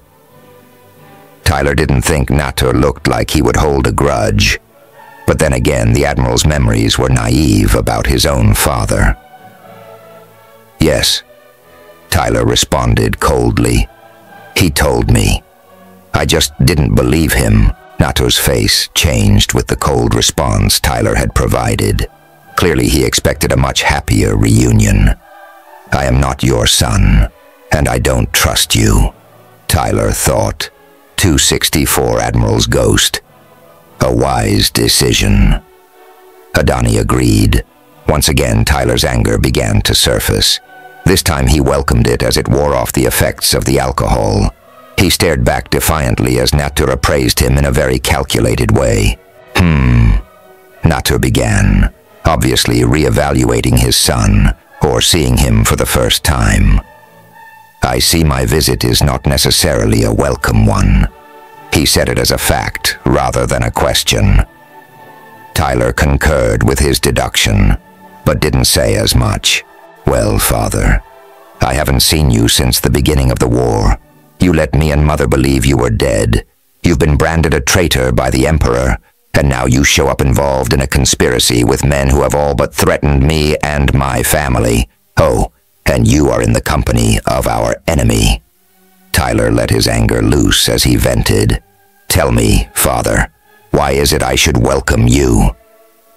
Tyler didn't think Natur looked like he would hold a grudge. But then again, the Admiral's memories were naive about his own father. "Yes," Tyler responded coldly. "He told me. I just didn't believe him." Natur's face changed with the cold response Tyler had provided. Clearly he expected a much happier reunion. "I am not your son, and I don't trust you," Tyler thought. 264 Admiral's ghost. A wise decision. Adani agreed. Once again, Tyler's anger began to surface. This time he welcomed it as it wore off the effects of the alcohol. He stared back defiantly as Natur appraised him in a very calculated way. Natur began, obviously re-evaluating his son, or seeing him for the first time. I see my visit is not necessarily a welcome one." He said it as a fact rather than a question. Tyler concurred with his deduction, but didn't say as much. "Well, Father, I haven't seen you since the beginning of the war. You let me and Mother believe you were dead. You've been branded a traitor by the Emperor, and now you show up involved in a conspiracy with men who have all but threatened me and my family. Oh, and you are in the company of our enemy." Tyler let his anger loose as he vented. "Tell me, Father, why is it I should welcome you?"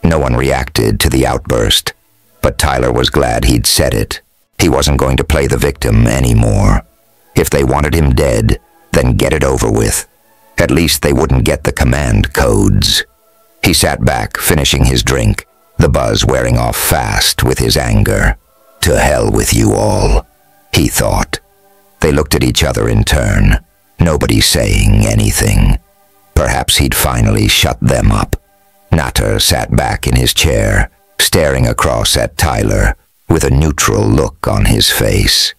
No one reacted to the outburst, but Tyler was glad he'd said it. He wasn't going to play the victim anymore. If they wanted him dead, then get it over with. At least they wouldn't get the command codes. He sat back, finishing his drink, the buzz wearing off fast with his anger. "To hell with you all," he thought. They looked at each other in turn, nobody saying anything. Perhaps he'd finally shut them up. Natter sat back in his chair, staring across at Tyler, with a neutral look on his face.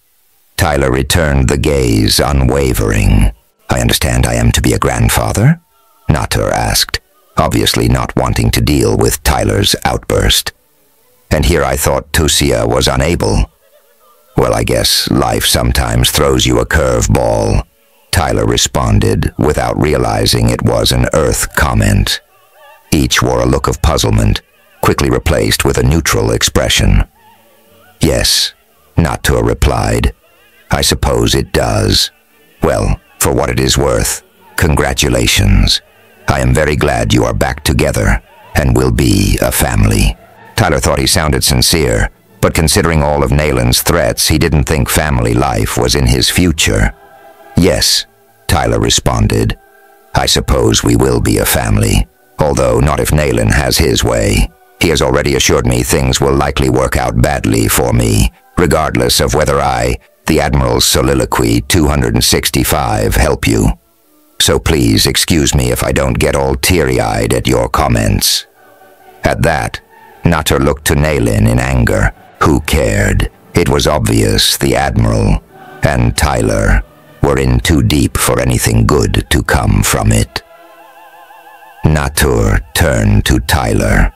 Tyler returned the gaze unwavering. "I understand I am to be a grandfather?" Natter asked, obviously not wanting to deal with Tyler's outburst. "And here I thought Tusia was unable." "Well, I guess life sometimes throws you a curveball," Tyler responded without realizing it was an Earth comment. Each wore a look of puzzlement, quickly replaced with a neutral expression. "Yes," Natur replied. "I suppose it does. Well, for what it is worth, congratulations. I am very glad you are back together and will be a family." Tyler thought he sounded sincere, but considering all of Nalen's threats, he didn't think family life was in his future. "Yes," Tyler responded. "I suppose we will be a family, although not if Nalen has his way. He has already assured me things will likely work out badly for me, regardless of whether I, the Admiral's Soliloquy 265, help you. So please excuse me if I don't get all teary-eyed at your comments." At that, Natter looked to Nalen in anger. Who cared? It was obvious the Admiral and Tyler were in too deep for anything good to come from it. Natur turned to Tyler.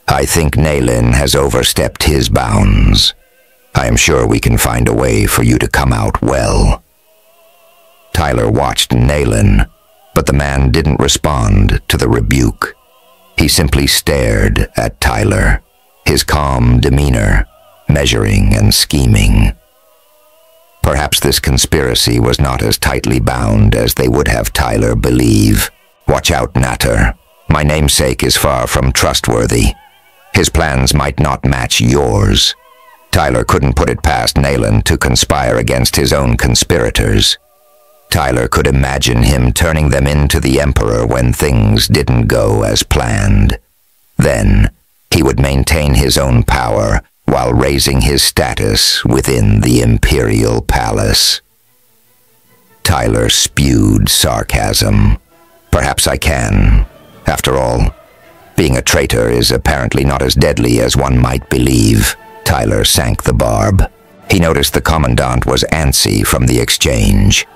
"I think Nalen has overstepped his bounds. I am sure we can find a way for you to come out well." Tyler watched Nalen, but the man didn't respond to the rebuke. He simply stared at Tyler, his calm demeanor, measuring and scheming. Perhaps this conspiracy was not as tightly bound as they would have Tyler believe. "Watch out, Natter. My namesake is far from trustworthy. His plans might not match yours." Tyler couldn't put it past Nalen to conspire against his own conspirators. Tyler could imagine him turning them into the Emperor when things didn't go as planned. Then, he would maintain his own power while raising his status within the Imperial Palace. Tyler spewed sarcasm. "Perhaps I can. After all, being a traitor is apparently not as deadly as one might believe." Tyler sank the barb. He noticed the Commandant was antsy from the exchange.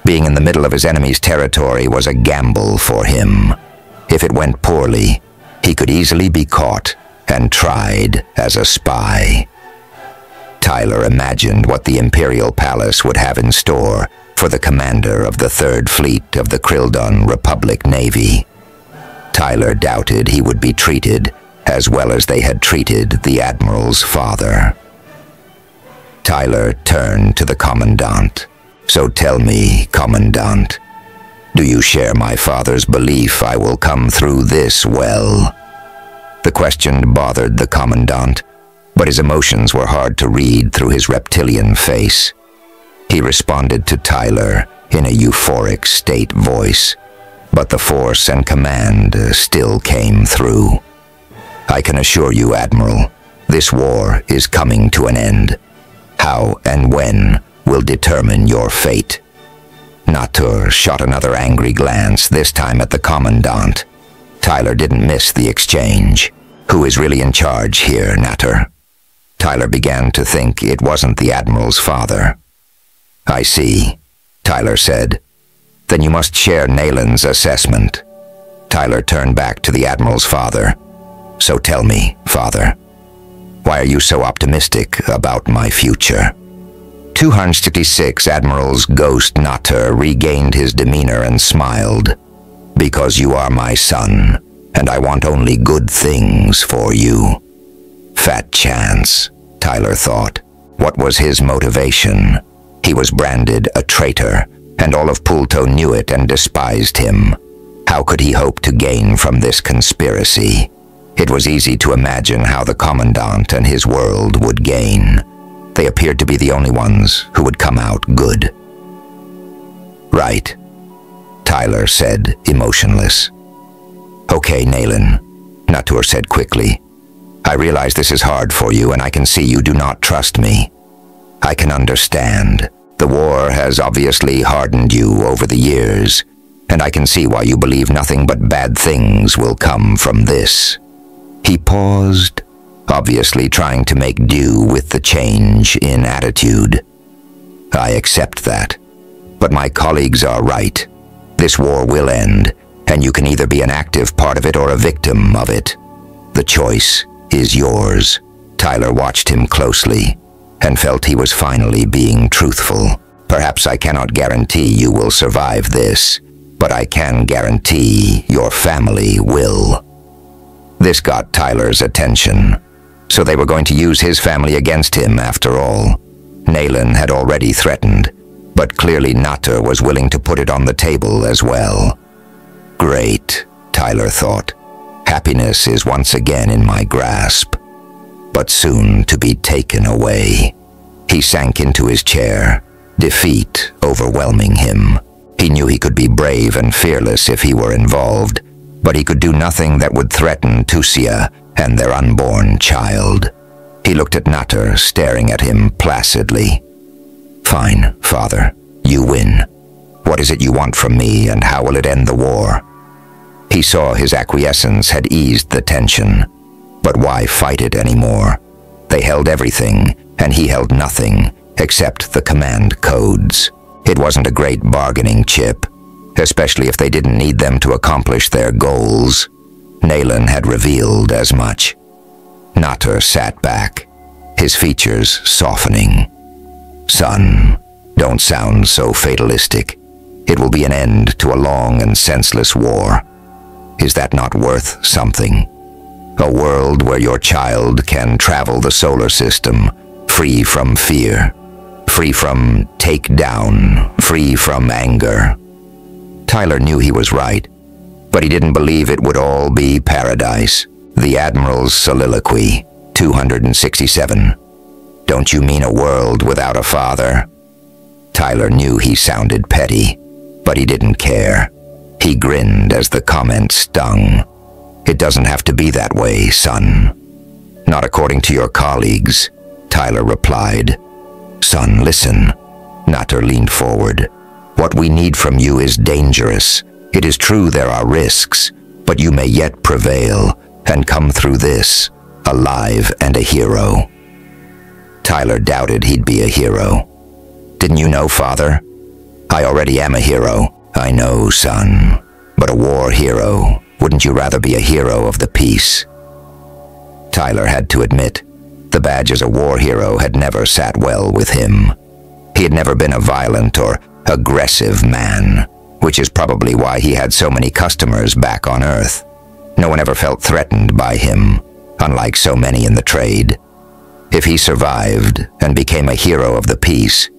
Being in the middle of his enemy's territory was a gamble for him. If it went poorly, he could easily be caught and tried as a spy. Tyler imagined what the Imperial Palace would have in store for the commander of the Third Fleet of the Krildon Republic Navy. Tyler doubted he would be treated as well as they had treated the Admiral's father. Tyler turned to the Commandant. "So tell me, Commandant, do you share my father's belief I will come through this well?" The question bothered the Commandant, but his emotions were hard to read through his reptilian face. He responded to Tyler in a euphoric state voice, but the force and command still came through. "I can assure you, Admiral, this war is coming to an end. How and when will determine your fate." Natur shot another angry glance, this time at the Commandant. Tyler didn't miss the exchange. "Who is really in charge here, Natur?" Tyler began to think it wasn't the Admiral's father. I see, Tyler said. Then you must share Nayland's assessment. Tyler turned back to the Admiral's father. So tell me, Father, why are you so optimistic about my future? 266 Admiral's ghost Natter regained his demeanor and smiled. Because you are my son, and I want only good things for you. Fat chance, Tyler thought. What was his motivation? He was branded a traitor, and all of Poulto knew it and despised him. How could he hope to gain from this conspiracy? It was easy to imagine how the Commandant and his world would gain. They appeared to be the only ones who would come out good. Right, Tyler said, emotionless. Okay, Nayland, Natur said quickly. I realize this is hard for you, and I can see you do not trust me. I can understand. The war has obviously hardened you over the years, and I can see why you believe nothing but bad things will come from this. He paused, obviously trying to make do with the change in attitude. I accept that, but my colleagues are right. This war will end, and you can either be an active part of it or a victim of it. The choice is yours. Tyler watched him closely and felt he was finally being truthful. Perhaps I cannot guarantee you will survive this, but I can guarantee your family will. This got Tyler's attention. So they were going to use his family against him after all. Nayland had already threatened, but clearly Natter was willing to put it on the table as well. Great, Tyler thought. Happiness is once again in my grasp, but soon to be taken away. He sank into his chair, defeat overwhelming him. He knew he could be brave and fearless if he were involved, but he could do nothing that would threaten Tusia and their unborn child. He looked at Natter, staring at him placidly. Fine, Father, you win. What is it you want from me, and how will it end the war? He saw his acquiescence had eased the tension. But why fight it anymore? They held everything, and he held nothing, except the command codes. It wasn't a great bargaining chip, especially if they didn't need them to accomplish their goals. Nayland had revealed as much. Natter sat back, his features softening. Son, don't sound so fatalistic. It will be an end to a long and senseless war. Is that not worth something? A world where your child can travel the solar system, free from fear, free from takedown, free from anger. Tyler knew he was right, but he didn't believe it would all be paradise. The Admiral's soliloquy, 267. Don't you mean a world without a father? Tyler knew he sounded petty, but he didn't care. He grinned as the comment stung. It doesn't have to be that way, son. Not according to your colleagues, Tyler replied. Son, listen. Natter leaned forward. What we need from you is dangerous. It is true there are risks, but you may yet prevail and come through this, alive and a hero. Tyler doubted he'd be a hero. Didn't you know, Father? I already am a hero. I know, son. But a war hero, wouldn't you rather be a hero of the peace? Tyler had to admit, the badge as a war hero had never sat well with him. He had never been a violent or aggressive man, which is probably why he had so many customers back on Earth. No one ever felt threatened by him, unlike so many in the trade. If he survived and became a hero of the peace,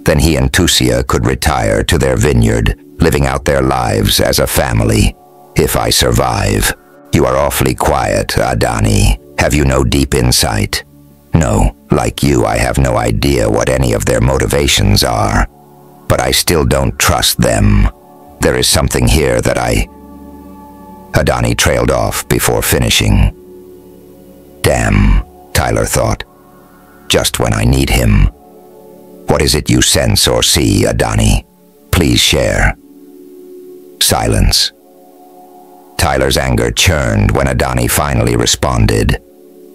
then he and Tusia could retire to their vineyard, living out their lives as a family. If I survive. You are awfully quiet, Adani. Have you no deep insight? No, like you, I have no idea what any of their motivations are. But I still don't trust them. There is something here that Adani trailed off before finishing. Damn, Tyler thought. Just when I need him. What is it you sense or see, Adani? Please share. Silence. Tyler's anger churned when Adani finally responded.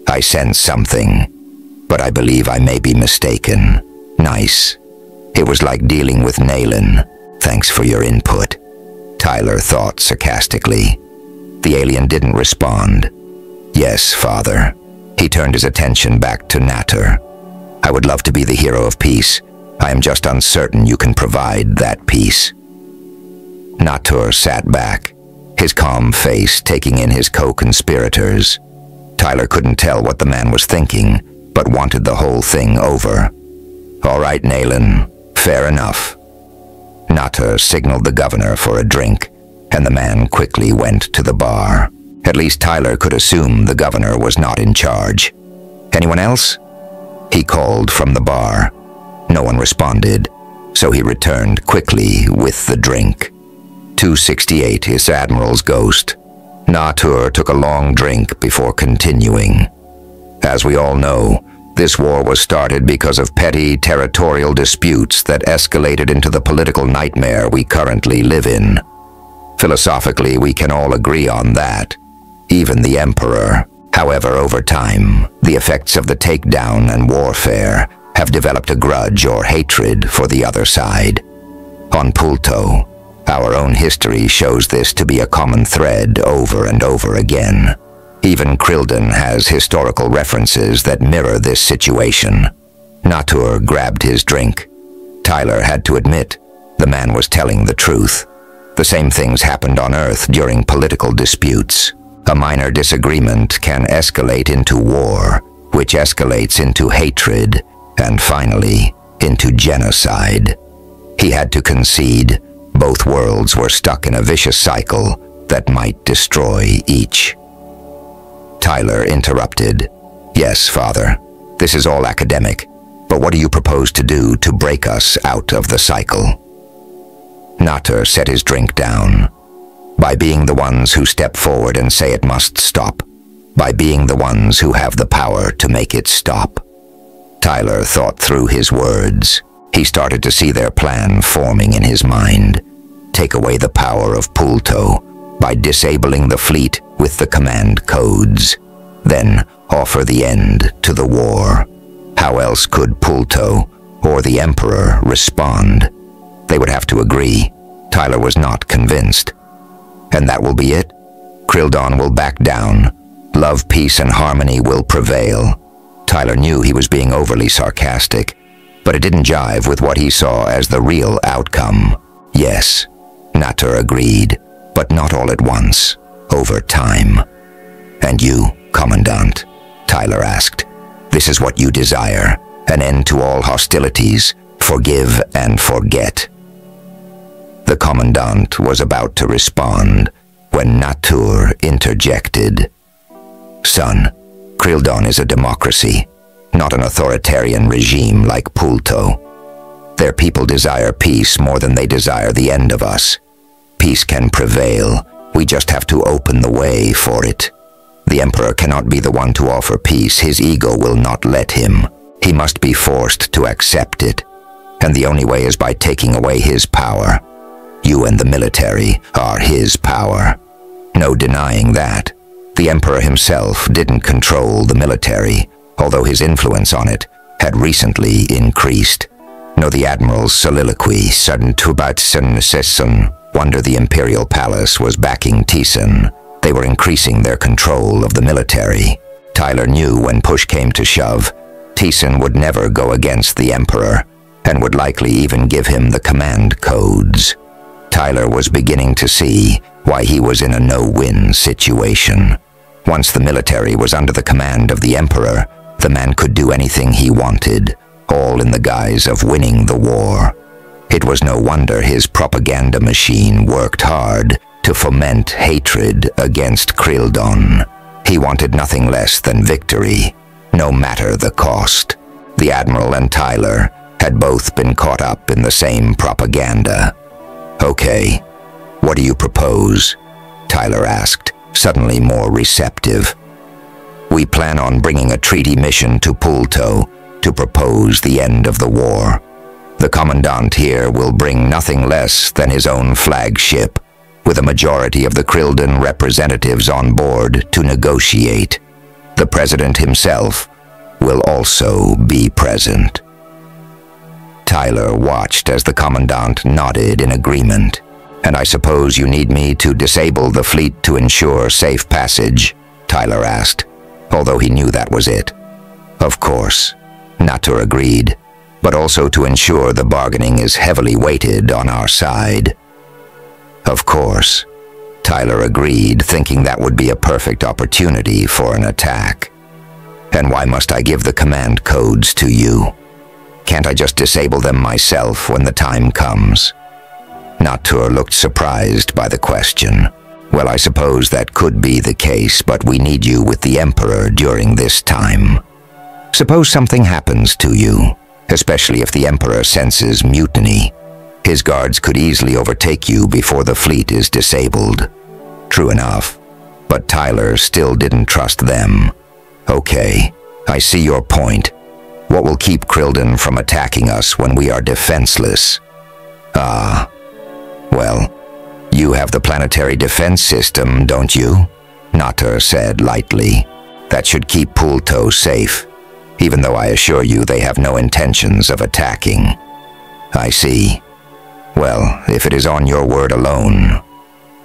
I sense something, but I believe I may be mistaken. Nice. It was like dealing with Nayland. Thanks for your input, Tyler thought sarcastically. The alien didn't respond. Yes, Father. He turned his attention back to Natter. I would love to be the hero of peace. I am just uncertain you can provide that peace. Natter sat back, his calm face taking in his co-conspirators. Tyler couldn't tell what the man was thinking, but wanted the whole thing over. All right, Nayland, fair enough. Natter signaled the governor for a drink, and the man quickly went to the bar. At least Tyler could assume the governor was not in charge. Anyone else? He called from the bar. No one responded, so he returned quickly with the drink. 268 is Admiral's ghost. Natter took a long drink before continuing. As we all know, this war was started because of petty territorial disputes that escalated into the political nightmare we currently live in. Philosophically, we can all agree on that, even the Emperor. However, over time, the effects of the takedown and warfare have developed a grudge or hatred for the other side. On Pulto, our own history shows this to be a common thread over and over again. Even Krildon has historical references that mirror this situation. Natter grabbed his drink. Tyler had to admit, the man was telling the truth. The same things happened on Earth during political disputes. A minor disagreement can escalate into war, which escalates into hatred, and finally, into genocide. He had to concede both worlds were stuck in a vicious cycle that might destroy each. Tyler interrupted. Yes, Father, this is all academic, but what do you propose to do to break us out of the cycle? Natter set his drink down. By being the ones who step forward and say it must stop. By being the ones who have the power to make it stop. Tyler thought through his words. He started to see their plan forming in his mind. Take away the power of Pulto by disabling the fleet with the command codes. Then offer the end to the war. How else could Pulto or the Emperor respond? They would have to agree. Tyler was not convinced. And that will be it? Krildon will back down. Love, peace, and harmony will prevail. Tyler knew he was being overly sarcastic, but it didn't jive with what he saw as the real outcome. Yes, Natter agreed, but not all at once, over time. And you, Commandant? Tyler asked. This is what you desire, an end to all hostilities, forgive and forget. The Commandant was about to respond when Natter interjected. Son, Krildon is a democracy, not an authoritarian regime like Pulto. Their people desire peace more than they desire the end of us. Peace can prevail, we just have to open the way for it. The Emperor cannot be the one to offer peace, his ego will not let him. He must be forced to accept it, and the only way is by taking away his power. You and the military are his power. No denying that. The Emperor himself didn't control the military, although his influence on it had recently increased. No, the Admiral's soliloquy, sudden Tubatsen wonder the Imperial Palace was backing Thyssen. They were increasing their control of the military. Tyler knew when push came to shove, Thyssen would never go against the Emperor, and would likely even give him the command codes. Tyler was beginning to see why he was in a no-win situation. Once the military was under the command of the Emperor, the man could do anything he wanted, all in the guise of winning the war. It was no wonder his propaganda machine worked hard to foment hatred against Krildon. He wanted nothing less than victory, no matter the cost. The Admiral and Tyler had both been caught up in the same propaganda. Okay, what do you propose? Tyler asked, suddenly more receptive. We plan on bringing a treaty mission to Pulto to propose the end of the war. The Commandant here will bring nothing less than his own flagship, with a majority of the Krildon representatives on board to negotiate. The President himself will also be present. Tyler watched as the Commandant nodded in agreement. "And I suppose you need me to disable the fleet to ensure safe passage?" Tyler asked, although he knew that was it. "Of course," Natur agreed, "but also to ensure the bargaining is heavily weighted on our side." "Of course," Tyler agreed, thinking that would be a perfect opportunity for an attack. "And why must I give the command codes to you? Can't I just disable them myself when the time comes?" Natur looked surprised by the question. "Well, I suppose that could be the case, but we need you with the Emperor during this time. Suppose something happens to you, especially if the Emperor senses mutiny. His guards could easily overtake you before the fleet is disabled." True enough, but Tyler still didn't trust them. "Okay, I see your point. What will keep Krillden from attacking us when we are defenseless?" "Ah, well, you have the planetary defense system, don't you?" Natur said lightly. "That should keep Pulto safe, even though I assure you they have no intentions of attacking." "I see. Well, if it is on your word alone."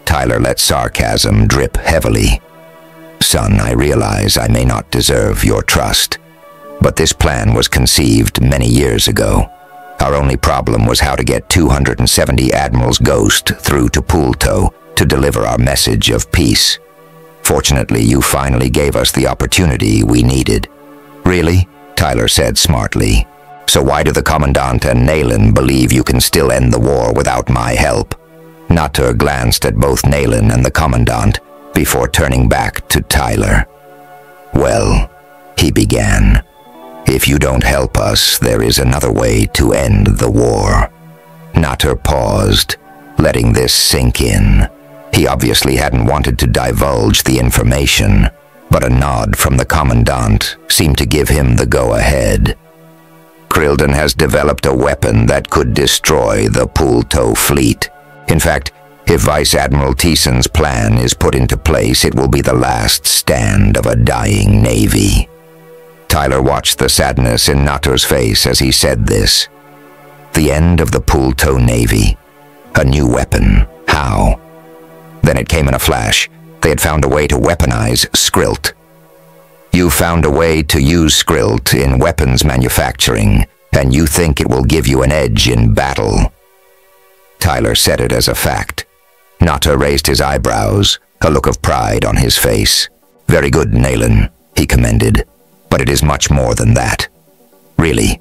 Tyler let sarcasm drip heavily. "Son, I realize I may not deserve your trust, but this plan was conceived many years ago. Our only problem was how to get 270 Admiral's Ghost through to Pulto to deliver our message of peace. Fortunately, you finally gave us the opportunity we needed." "Really?" Tyler said smartly. "So why do the Commandant and Nayland believe you can still end the war without my help?" Natur glanced at both Nayland and the Commandant before turning back to Tyler. "Well," he began, "if you don't help us, there is another way to end the war." Natur paused, letting this sink in. He obviously hadn't wanted to divulge the information, but a nod from the Commandant seemed to give him the go-ahead. "Krillden has developed a weapon that could destroy the Pulto fleet. In fact, if Vice Admiral Thiesen's plan is put into place, it will be the last stand of a dying navy." Tyler watched the sadness in Natur's face as he said this. The end of the Pulto Navy. A new weapon. How? Then it came in a flash. They had found a way to weaponize Skrilt. "You found a way to use Skrilt in weapons manufacturing, and you think it will give you an edge in battle." Tyler said it as a fact. Natur raised his eyebrows, a look of pride on his face. "Very good, Nayland," he commended. "But it is much more than that." "Really?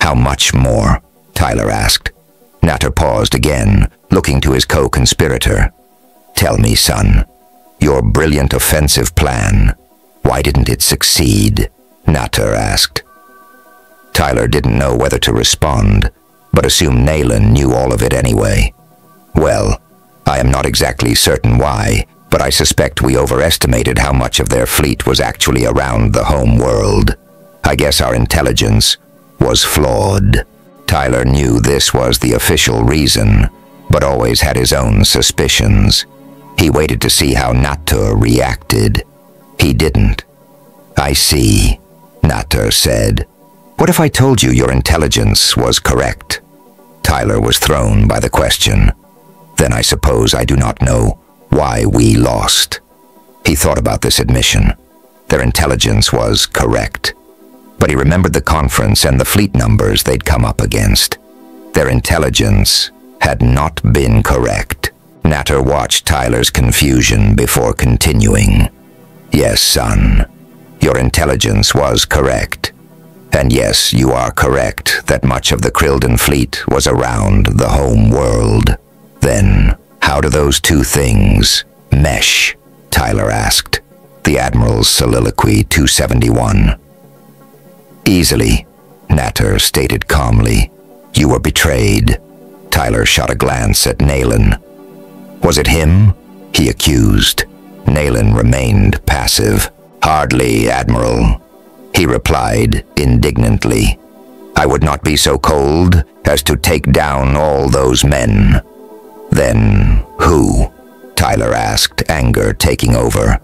How much more?" Tyler asked. Natur paused again, looking to his co-conspirator. "Tell me, son, your brilliant offensive plan, why didn't it succeed?" Natur asked. Tyler didn't know whether to respond, but assumed Nayland knew all of it anyway. "Well, I am not exactly certain why, but I suspect we overestimated how much of their fleet was actually around the home world. I guess our intelligence was flawed." Tyler knew this was the official reason, but always had his own suspicions. He waited to see how Natur reacted. He didn't. "I see," Natur said. "What if I told you your intelligence was correct?" Tyler was thrown by the question. "Then I suppose I do not know why we lost." He thought about this admission. Their intelligence was correct. But he remembered the conference and the fleet numbers they'd come up against. Their intelligence had not been correct. Natur watched Tyler's confusion before continuing. "Yes, son, your intelligence was correct. And yes, you are correct that much of the Krillden fleet was around the home world. Then, how do those two things mesh?" Tyler asked. The Admiral's Soliloquy 271. "Easily," Natur stated calmly. "You were betrayed." Tyler shot a glance at Nayland. "Was it him?" he accused. Nayland remained passive. "Hardly, Admiral," he replied indignantly. "I would not be so cold as to take down all those men." "Then who?" Tyler asked, anger taking over.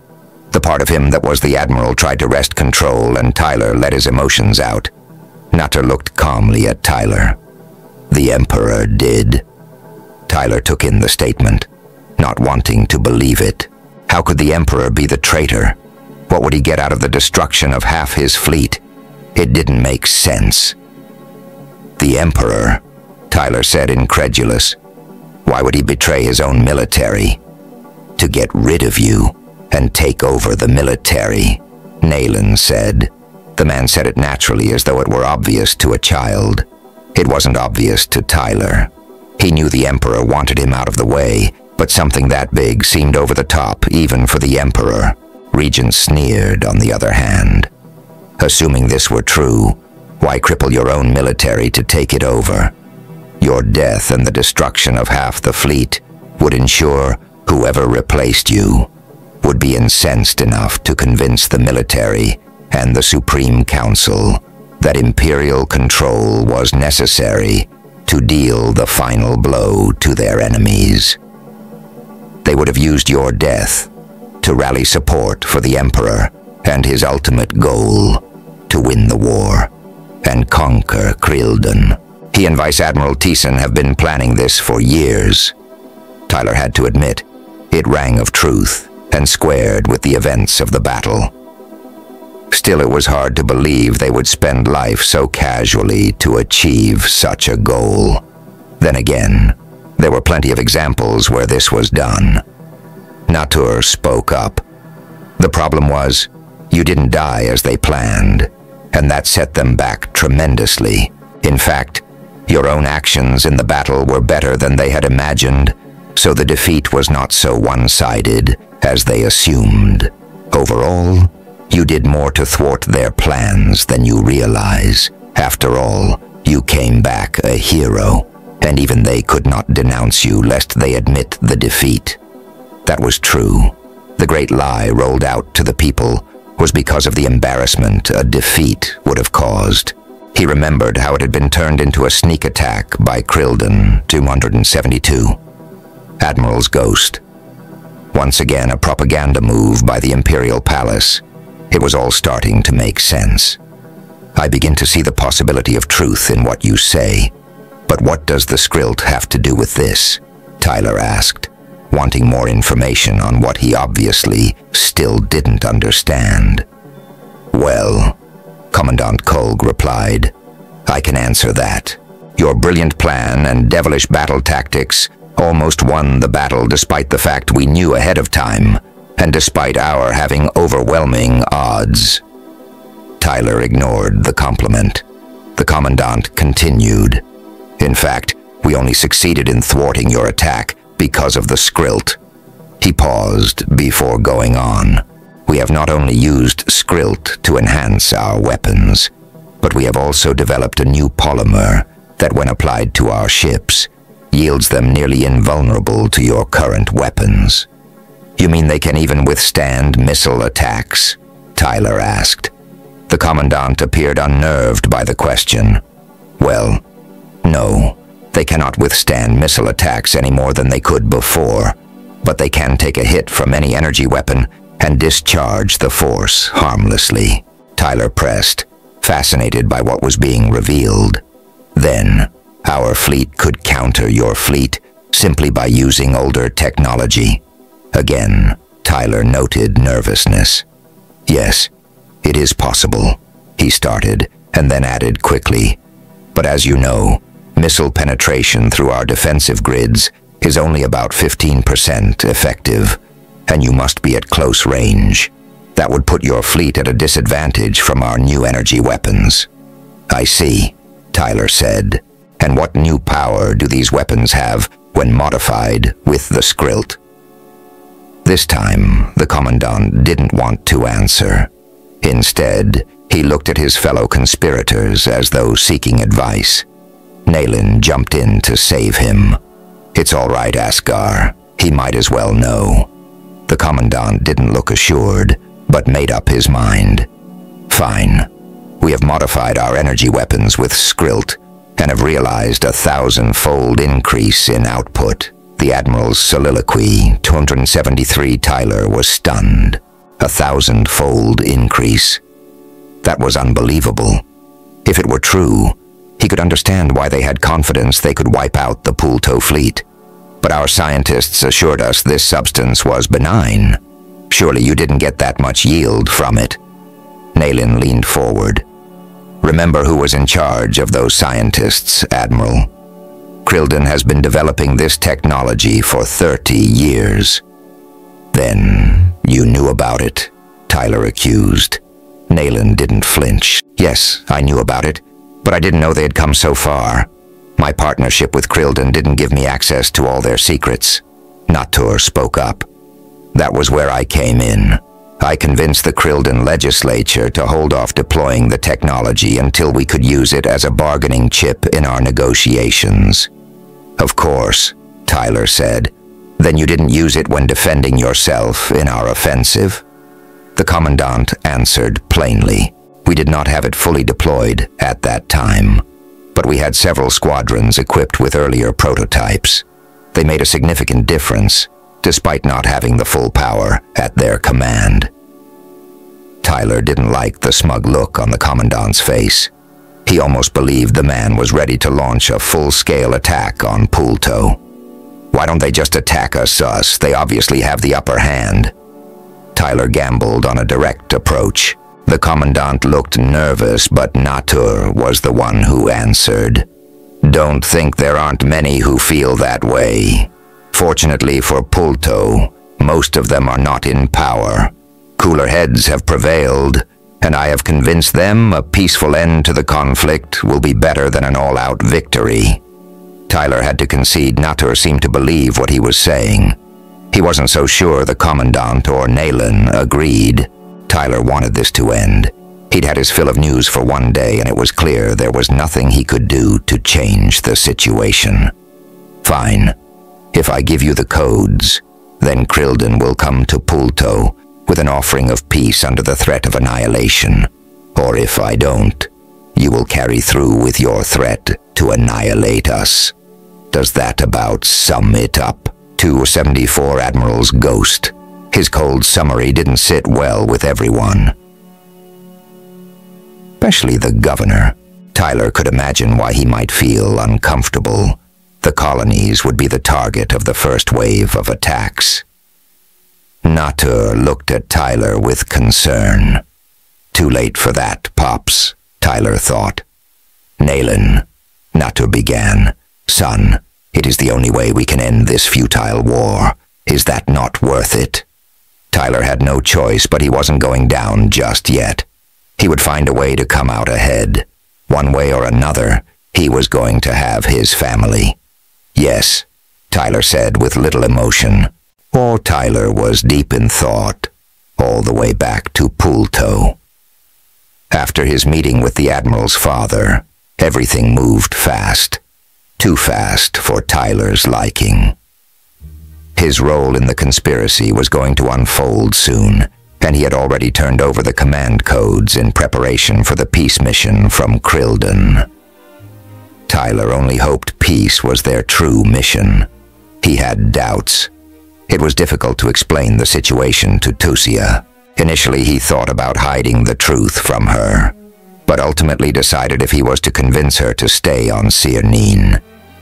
The part of him that was the Admiral tried to wrest control, and Tyler let his emotions out. Natur looked calmly at Tyler. The Emperor did. Tyler took in the statement, not wanting to believe it. How could the Emperor be the traitor? What would he get out of the destruction of half his fleet? It didn't make sense. The Emperor, Tyler said, incredulous. Why would he betray his own military? To get rid of you and take over the military, Nayland said. The man said it naturally, as though it were obvious to a child. It wasn't obvious to Tyler. He knew the Emperor wanted him out of the way, but something that big seemed over the top even for the Emperor. Regent sneered, on the other hand. Assuming this were true, why cripple your own military to take it over? Your death and the destruction of half the fleet would ensure whoever replaced you would be incensed enough to convince the military and the Supreme Council that Imperial control was necessary to deal the final blow to their enemies. They would have used your death to rally support for the Emperor and his ultimate goal, to win the war and conquer Crildan. He and Vice Admiral Thiessen have been planning this for years. Tyler had to admit, it rang of truth and squared with the events of the battle. Still, it was hard to believe they would spend life so casually to achieve such a goal. Then again, there were plenty of examples where this was done. Natur spoke up. The problem was, you didn't die as they planned, and that set them back tremendously. In fact, your own actions in the battle were better than they had imagined, so the defeat was not so one-sided as they assumed. Overall, you did more to thwart their plans than you realize. After all, you came back a hero, and even they could not denounce you lest they admit the defeat. That was true. The great lie rolled out to the people was because of the embarrassment a defeat would have caused. He remembered how it had been turned into a sneak attack by Crildan 272. Admiral's ghost. Once again, a propaganda move by the Imperial Palace. It was all starting to make sense. I begin to see the possibility of truth in what you say. But what does the Skrilt have to do with this? Tyler asked, wanting more information on what he obviously still didn't understand. Well, Commandant Kolg replied, I can answer that. Your brilliant plan and devilish battle tactics almost won the battle despite the fact we knew ahead of time, and despite our having overwhelming odds. Tyler ignored the compliment. The Commandant continued. In fact, we only succeeded in thwarting your attack because of the Skrilt. He paused before going on. We have not only used Skrilt to enhance our weapons, but we have also developed a new polymer that, when applied to our ships, yields them nearly invulnerable to your current weapons. You mean they can even withstand missile attacks? Tyler asked. The Commandant appeared unnerved by the question. Well, no, they cannot withstand missile attacks any more than they could before, but they can take a hit from any energy weapon and discharge the force harmlessly. Tyler pressed, fascinated by what was being revealed. Then, our fleet could counter your fleet simply by using older technology. Again, Tyler noted nervousness. Yes, it is possible, he started, and then added quickly. But as you know, missile penetration through our defensive grids is only about 15% effective, and you must be at close range. That would put your fleet at a disadvantage from our new energy weapons. I see, Tyler said. And what new power do these weapons have when modified with the Skrilt? This time, the Commandant didn't want to answer. Instead, he looked at his fellow conspirators as though seeking advice. Nayland jumped in to save him. It's all right, Asgar. He might as well know. The Commandant didn't look assured, but made up his mind. Fine. We have modified our energy weapons with Skrilt, and have realized a 1,000-fold increase in output. The Admiral's soliloquy, 273. Tyler was stunned. 1,000-fold increase. That was unbelievable. If it were true, He could understand why they had confidence they could wipe out the Poulto fleet. But our scientists assured us this substance was benign. Surely you didn't get that much yield from it. Nayland leaned forward. Remember who was in charge of those scientists, Admiral? Krillden has been developing this technology for 30 years. Then you knew about it, Tyler accused. Nayland didn't flinch. Yes, I knew about it, but I didn't know they had come so far. My partnership with Krillden didn't give me access to all their secrets. Natur spoke up. That was where I came in. I convinced the Krillden legislature to hold off deploying the technology until we could use it as a bargaining chip in our negotiations. Of course, Tyler said. Then you didn't use it when defending yourself in our offensive? The Commandant answered plainly. We did not have it fully deployed at that time, but we had several squadrons equipped with earlier prototypes. They made a significant difference, despite not having the full power at their command. Tyler didn't like the smug look on the Commandant's face. He almost believed the man was ready to launch a full-scale attack on Poulto. Why don't they just attack us? They obviously have the upper hand. Tyler gambled on a direct approach. The Commandant looked nervous, but Natur was the one who answered. Don't think there aren't many who feel that way. Fortunately for Poulto, most of them are not in power. Cooler heads have prevailed, and I have convinced them a peaceful end to the conflict will be better than an all-out victory. Tyler had to concede Natur seemed to believe what he was saying. He wasn't so sure the Commandant or Nayland agreed. Tyler wanted this to end. He'd had his fill of news for one day, and it was clear there was nothing he could do to change the situation. Fine. If I give you the codes, then Krillden will come to Poulto with an offering of peace under the threat of annihilation. Or if I don't, you will carry through with your threat to annihilate us. Does that about sum it up? 274 Admiral's ghost. His cold summary didn't sit well with everyone. Especially the governor. Tyler could imagine why he might feel uncomfortable. The colonies would be the target of the first wave of attacks. Natur looked at Tyler with concern. Too late for that, Pops, Tyler thought. Nayland, Natur began. Son, it is the only way we can end this futile war. Is that not worth it? Tyler had no choice, but he wasn't going down just yet. He would find a way to come out ahead. One way or another, he was going to have his family. Yes, Tyler said with little emotion. Or Tyler was deep in thought, all the way back to Poulto. After his meeting with the Admiral's father, everything moved fast. Too fast for Tyler's liking. His role in the conspiracy was going to unfold soon, and he had already turned over the command codes in preparation for the peace mission from Krillden. Tyler only hoped peace was their true mission. He had doubts. It was difficult to explain the situation to Tusia. Initially, he thought about hiding the truth from her, but ultimately decided if he was to convince her to stay on Cyrnine,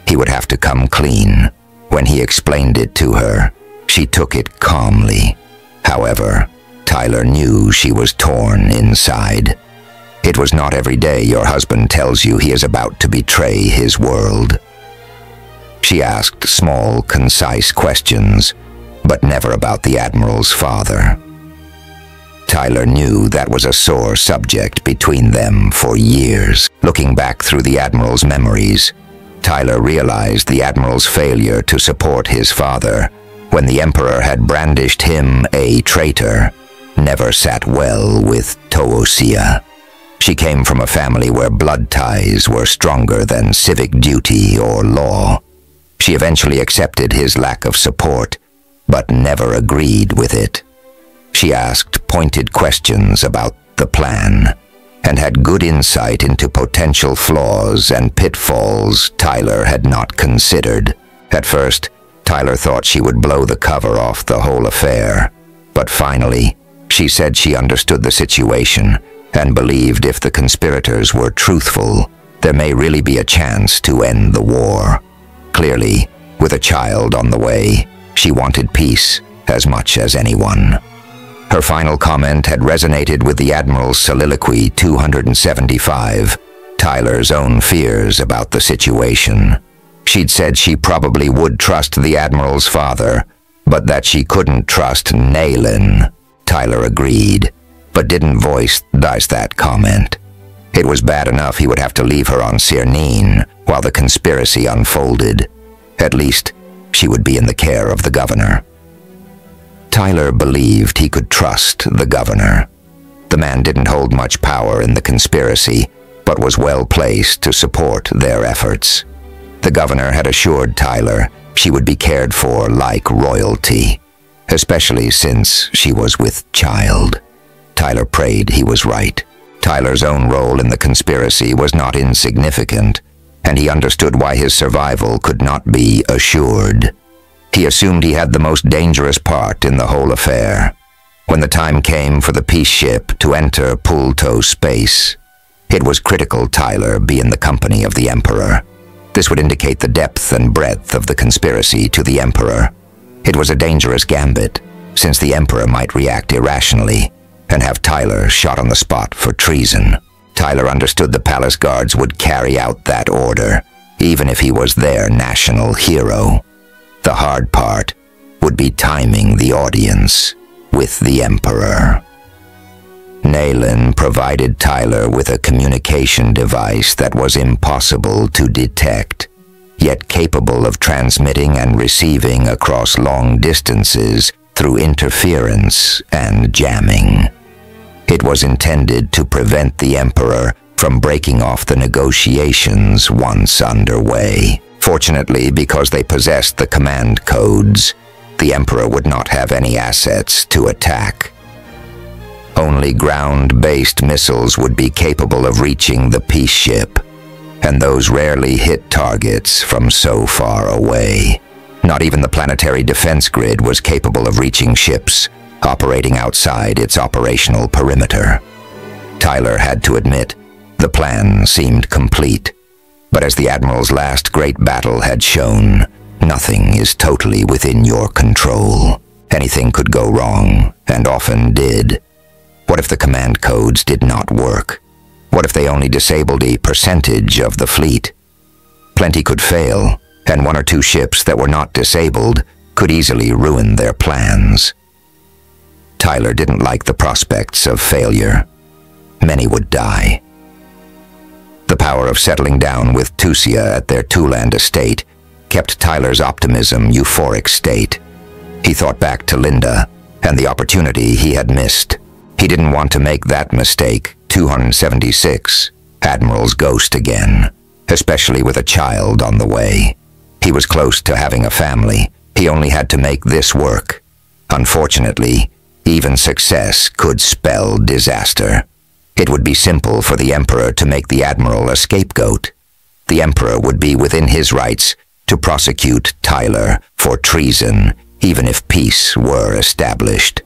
he would have to come clean. When he explained it to her, she took it calmly. However, Tyler knew she was torn inside. It was not every day your husband tells you he is about to betray his world. She asked small, concise questions, but never about the Admiral's father. Tyler knew that was a sore subject between them for years. Looking back through the Admiral's memories, Tyler realized the Admiral's failure to support his father when the Emperor had brandished him a traitor never sat well with Toosia. She came from a family where blood ties were stronger than civic duty or law. She eventually accepted his lack of support, but never agreed with it. She asked pointed questions about the plan, and had good insight into potential flaws and pitfalls Tyler had not considered. At first, Tyler thought she would blow the cover off the whole affair, but finally, she said she understood the situation and believed if the conspirators were truthful, there may really be a chance to end the war. Clearly, with a child on the way, she wanted peace as much as anyone. Her final comment had resonated with the Admiral's soliloquy 275, Tyler's own fears about the situation. She'd said she probably would trust the Admiral's father, but that she couldn't trust Naylin. Tyler agreed, but didn't voice that comment. It was bad enough he would have to leave her on Cernine while the conspiracy unfolded. At least, she would be in the care of the governor. Tyler believed he could trust the governor. The man didn't hold much power in the conspiracy, but was well placed to support their efforts. The governor had assured Tyler she would be cared for like royalty, especially since she was with child. Tyler prayed he was right. Tyler's own role in the conspiracy was not insignificant, and he understood why his survival could not be assured. He assumed he had the most dangerous part in the whole affair. When the time came for the peace ship to enter Pulto space, it was critical Tyler be in the company of the Emperor. This would indicate the depth and breadth of the conspiracy to the Emperor. It was a dangerous gambit, since the Emperor might react irrationally and have Tyler shot on the spot for treason. Tyler understood the palace guards would carry out that order, even if he was their national hero. The hard part would be timing the audience with the Emperor. Naylin provided Tyler with a communication device that was impossible to detect, yet capable of transmitting and receiving across long distances through interference and jamming. It was intended to prevent the Emperor from breaking off the negotiations once underway. Fortunately, because they possessed the command codes, the Emperor would not have any assets to attack. Only ground-based missiles would be capable of reaching the peace ship, and those rarely hit targets from so far away. Not even the planetary defense grid was capable of reaching ships operating outside its operational perimeter. Tyler had to admit, the plan seemed complete. But as the Admiral's last great battle had shown, nothing is totally within your control. Anything could go wrong, and often did. What if the command codes did not work? What if they only disabled a percentage of the fleet? Plenty could fail, and one or two ships that were not disabled could easily ruin their plans. Tyler didn't like the prospects of failure. Many would die. The power of settling down with Tusia at their Tuland estate kept Tyler's optimism euphoric state. He thought back to Linda and the opportunity he had missed. He didn't want to make that mistake, 276, Admiral's ghost again, especially with a child on the way. He was close to having a family. He only had to make this work. Unfortunately, even success could spell disaster. It would be simple for the Emperor to make the Admiral a scapegoat. The Emperor would be within his rights to prosecute Tyler for treason, even if peace were established.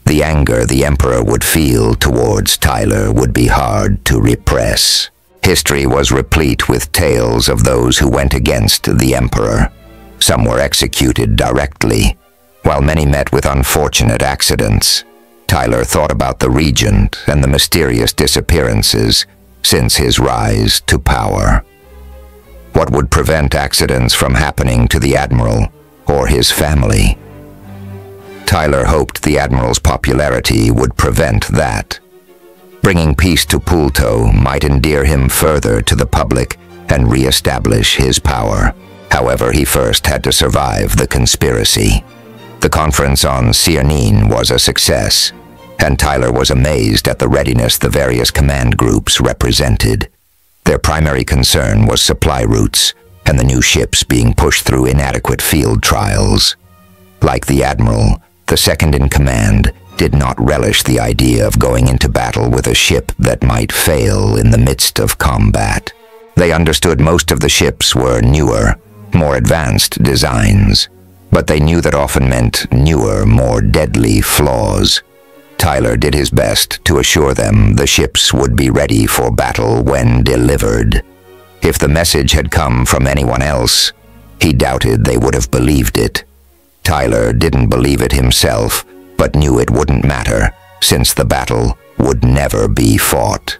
The anger the Emperor would feel towards Tyler would be hard to repress. History was replete with tales of those who went against the Emperor. Some were executed directly, while many met with unfortunate accidents. Tyler thought about the Regent and the mysterious disappearances since his rise to power. What would prevent accidents from happening to the Admiral or his family? Tyler hoped the Admiral's popularity would prevent that. Bringing peace to Pulto might endear him further to the public and re-establish his power. However, he first had to survive the conspiracy. The conference on Cernine was a success, and Tyler was amazed at the readiness the various command groups represented. Their primary concern was supply routes and the new ships being pushed through inadequate field trials. Like the Admiral, the second-in-command did not relish the idea of going into battle with a ship that might fail in the midst of combat. They understood most of the ships were newer, more advanced designs, but they knew that often meant newer, more deadly flaws. Tyler did his best to assure them the ships would be ready for battle when delivered. If the message had come from anyone else, he doubted they would have believed it. Tyler didn't believe it himself, but knew it wouldn't matter, since the battle would never be fought.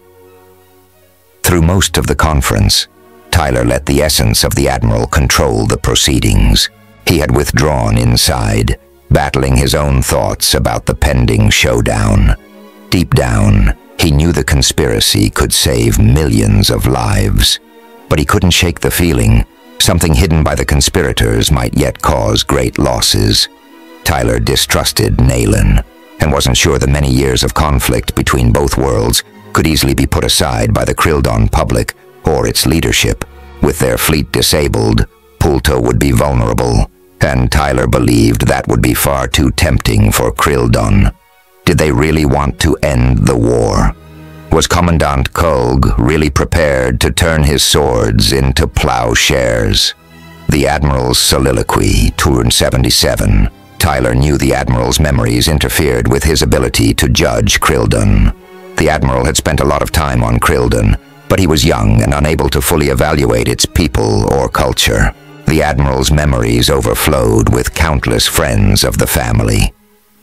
Through most of the conference, Tyler let the essence of the Admiral control the proceedings. He had withdrawn inside, battling his own thoughts about the pending showdown. Deep down, he knew the conspiracy could save millions of lives, but he couldn't shake the feeling something hidden by the conspirators might yet cause great losses. Tyler distrusted Nayland, and wasn't sure the many years of conflict between both worlds could easily be put aside by the Kryldon public or its leadership. With their fleet disabled, Pulto would be vulnerable, and Tyler believed that would be far too tempting for Kryldon. Did they really want to end the war? Was Commandant Kulg really prepared to turn his swords into plowshares? The Admiral's soliloquy, Turn 77. Tyler knew the Admiral's memories interfered with his ability to judge Kryldon. The Admiral had spent a lot of time on Kryldon, but he was young and unable to fully evaluate its people or culture. The Admiral's memories overflowed with countless friends of the family.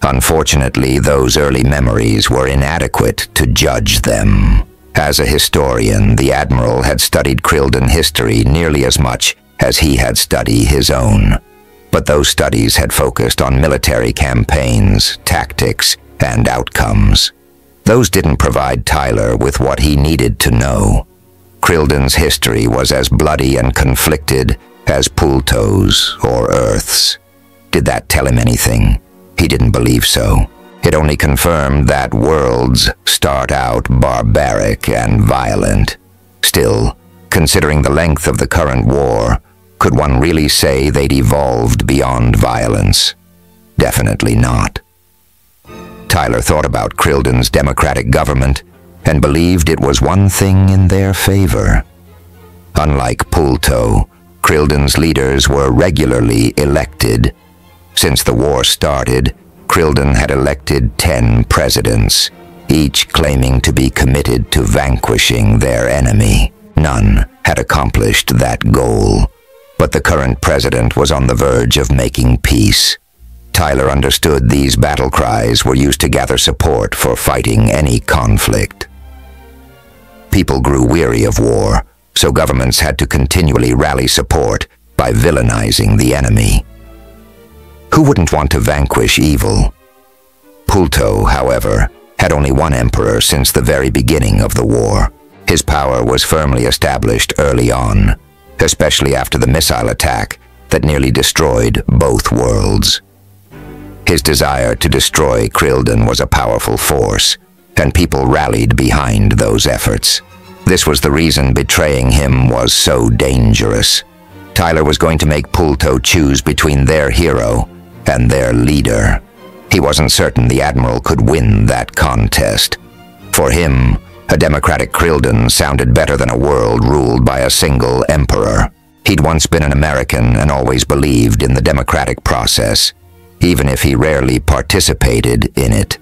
Unfortunately, those early memories were inadequate to judge them. As a historian, the Admiral had studied Kryldon history nearly as much as he had studied his own. But those studies had focused on military campaigns, tactics, and outcomes. Those didn't provide Tyler with what he needed to know. Kryldon's history was as bloody and conflicted as Pulto's or Earth's. Did that tell him anything? He didn't believe so. It only confirmed that worlds start out barbaric and violent. Still, considering the length of the current war, could one really say they'd evolved beyond violence? Definitely not. Tyler thought about Kryldon's democratic government and believed it was one thing in their favor. Unlike Pulto, Kryldon's leaders were regularly elected. Since the war started, Kryldon had elected 10 presidents, each claiming to be committed to vanquishing their enemy. None had accomplished that goal, but the current president was on the verge of making peace. Tyler understood these battle cries were used to gather support for fighting any conflict. People grew weary of war, so governments had to continually rally support by villainizing the enemy. Who wouldn't want to vanquish evil? Pulto, however, had only one emperor since the very beginning of the war. His power was firmly established early on, especially after the missile attack that nearly destroyed both worlds. His desire to destroy Kryldon was a powerful force, and people rallied behind those efforts. This was the reason betraying him was so dangerous. Tyler was going to make Pulto choose between their hero and their leader. He wasn't certain the Admiral could win that contest. For him, a democratic Kryldon sounded better than a world ruled by a single emperor. He'd once been an American and always believed in the democratic process, even if he rarely participated in it.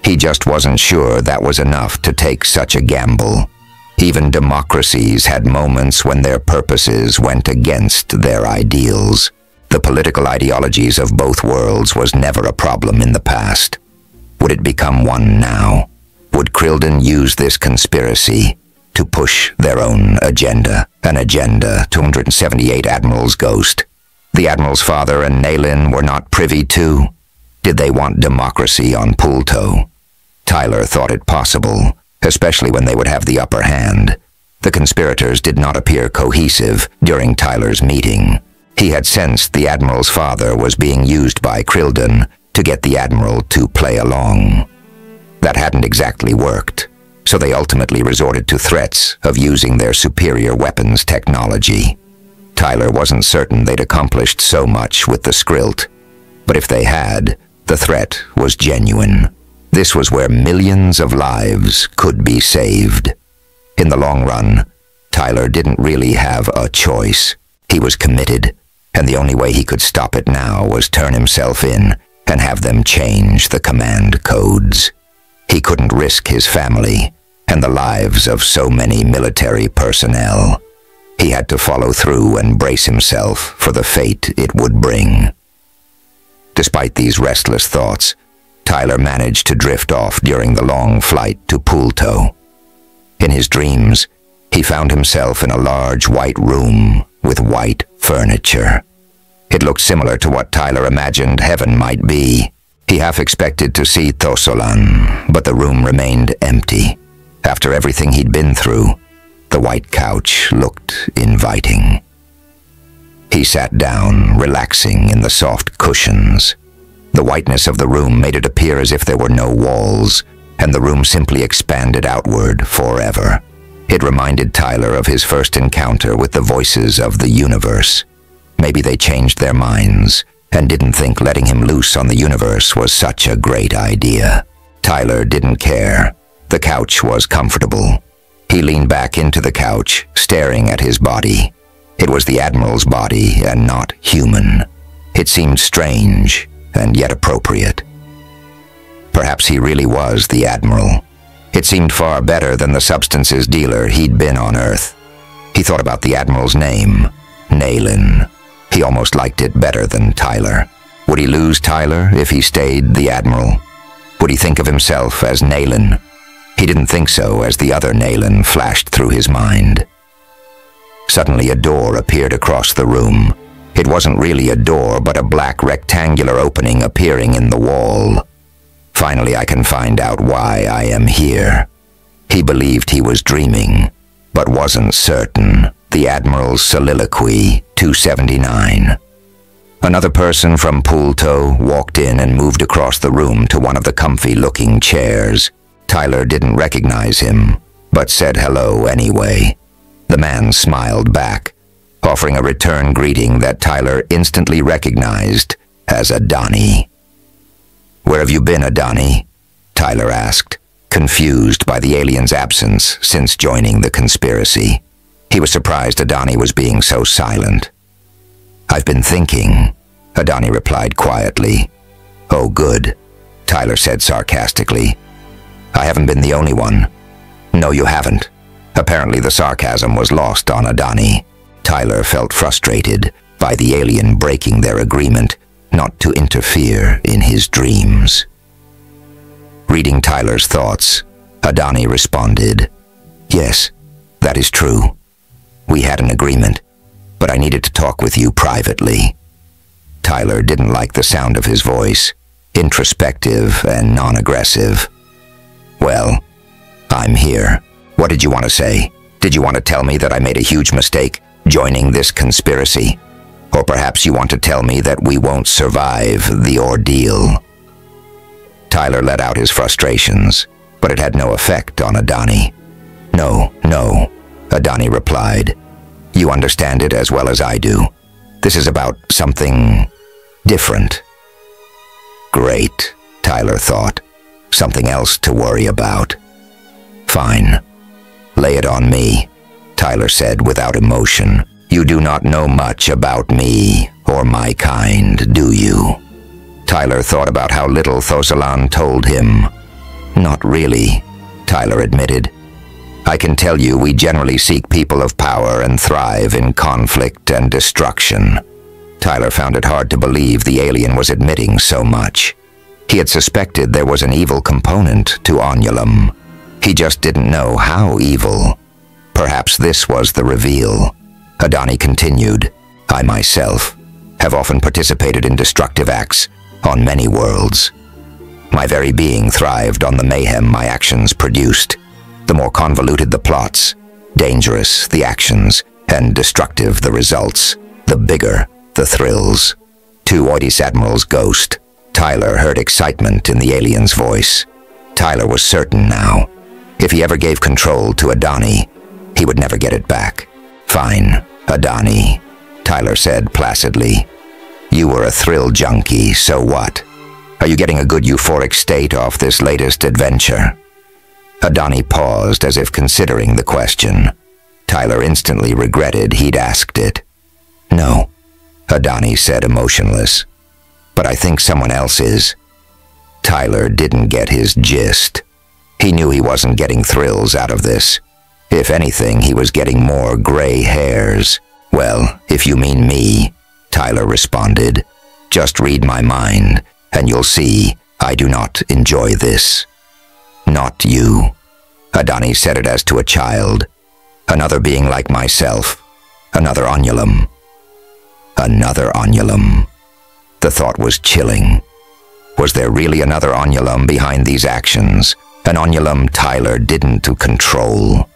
He just wasn't sure that was enough to take such a gamble. Even democracies had moments when their purposes went against their ideals. The political ideologies of both worlds was never a problem in the past. Would it become one now? Would Kryldon use this conspiracy to push their own agenda? An agenda 278 Admiral's ghost. The Admiral's father and Nayland were not privy to. Did they want democracy on Pulto? Tyler thought it possible, especially when they would have the upper hand. The conspirators did not appear cohesive during Tyler's meeting. He had sensed the Admiral's father was being used by Kryldon to get the Admiral to play along. That hadn't exactly worked, so they ultimately resorted to threats of using their superior weapons technology. Tyler wasn't certain they'd accomplished so much with the Skrylt, but if they had, the threat was genuine. This was where millions of lives could be saved. In the long run, Tyler didn't really have a choice. He was committed, and the only way he could stop it now was turn himself in and have them change the command codes. He couldn't risk his family and the lives of so many military personnel. He had to follow through and brace himself for the fate it would bring. Despite these restless thoughts, Tyler managed to drift off during the long flight to Poolto. In his dreams, he found himself in a large white room with white furniture. It looked similar to what Tyler imagined heaven might be. He half expected to see Tosolan, but the room remained empty. After everything he'd been through, the white couch looked inviting. He sat down, relaxing in the soft cushions. The whiteness of the room made it appear as if there were no walls, and the room simply expanded outward forever. It reminded Tyler of his first encounter with the voices of the universe. Maybe they changed their minds and didn't think letting him loose on the universe was such a great idea. Tyler didn't care. The couch was comfortable. He leaned back into the couch, staring at his body. It was the Admiral's body and not human. It seemed strange and yet appropriate. Perhaps he really was the Admiral. It seemed far better than the substances dealer he'd been on Earth. He thought about the Admiral's name, Naylan. He almost liked it better than Tyler. Would he lose Tyler if he stayed the Admiral? Would he think of himself as Naylan? He didn't think so as the other Naylan flashed through his mind. Suddenly a door appeared across the room. It wasn't really a door, but a black rectangular opening appearing in the wall. Finally, I can find out why I am here. He believed he was dreaming, but wasn't certain. The Admiral's Soliloquy, 279. Another person from Poolto walked in and moved across the room to one of the comfy-looking chairs. Tyler didn't recognize him, but said hello anyway. The man smiled back, offering a return greeting that Tyler instantly recognized as Adani. "Where have you been, Adani?" Tyler asked, confused by the alien's absence since joining the conspiracy. He was surprised Adani was being so silent. "I've been thinking," Adani replied quietly. "Oh, good," Tyler said sarcastically. "I haven't been the only one." "No, you haven't." Apparently the sarcasm was lost on Adani. Tyler felt frustrated by the alien breaking their agreement not to interfere in his dreams. Reading Tyler's thoughts, Adani responded, "Yes, that is true. We had an agreement, but I needed to talk with you privately." Tyler didn't like the sound of his voice, introspective and non-aggressive. "Well, I'm here. What did you want to say? Did you want to tell me that I made a huge mistake joining this conspiracy? Or perhaps you want to tell me that we won't survive the ordeal?" Tyler let out his frustrations, but it had no effect on Adani. No, Adani replied. "You understand it as well as I do. This is about something different." Great, Tyler thought. Something else to worry about. "Fine. Lay it on me," Tyler said without emotion. "You do not know much about me or my kind, do you?" Tyler thought about how little Tosolan told him. "Not really," Tyler admitted. "I can tell you we generally seek people of power and thrive in conflict and destruction." Tyler found it hard to believe the alien was admitting so much. He had suspected there was an evil component to Onulum. He just didn't know how evil. Perhaps this was the reveal. Adani continued, "I myself have often participated in destructive acts on many worlds. My very being thrived on the mayhem my actions produced. The more convoluted the plots, dangerous the actions, and destructive the results, the bigger the thrills." To Oidis Admiral's ghost, Tyler heard excitement in the alien's voice. Tyler was certain now. If he ever gave control to Adani, he would never get it back. "Fine, Adani," Tyler said placidly. "You were a thrill junkie, so what? Are you getting a good euphoric state off this latest adventure?" Adani paused as if considering the question. Tyler instantly regretted he'd asked it. "No," Adani said emotionless. "But I think someone else is." Tyler didn't get his gist. He knew he wasn't getting thrills out of this. If anything, he was getting more gray hairs. "Well, if you mean me," Tyler responded, "just read my mind, and you'll see I do not enjoy this." "Not you." Adani said it as to a child. "Another being like myself. Another Onulum." Another Onulum. The thought was chilling. Was there really another Onulum behind these actions? An Onulum Tyler didn't control?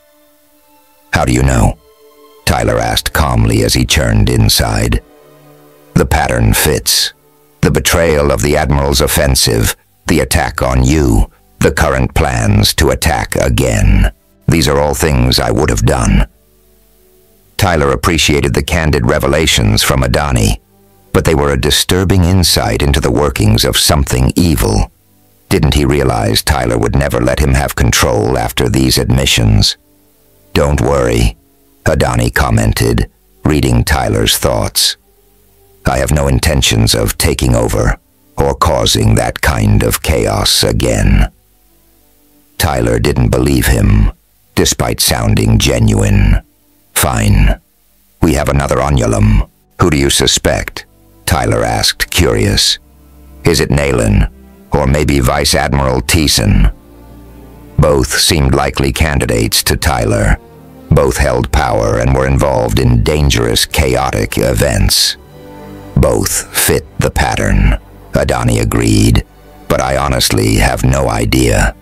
"How do you know?" Tyler asked calmly as he churned inside. "The pattern fits. The betrayal of the Admiral's offensive, the attack on you, the current plans to attack again. These are all things I would have done." Tyler appreciated the candid revelations from Adani, but they were a disturbing insight into the workings of something evil. Didn't he realize Tyler would never let him have control after these admissions? "Don't worry," Adani commented, reading Tyler's thoughts. "I have no intentions of taking over or causing that kind of chaos again." Tyler didn't believe him, despite sounding genuine. "Fine. We have another Onulum. Who do you suspect?" Tyler asked, curious. "Is it Naylan, or maybe Vice Admiral Thiessen?" Both seemed likely candidates to Tyler. Both held power and were involved in dangerous, chaotic events. "Both fit the pattern," Adani agreed, "but I honestly have no idea."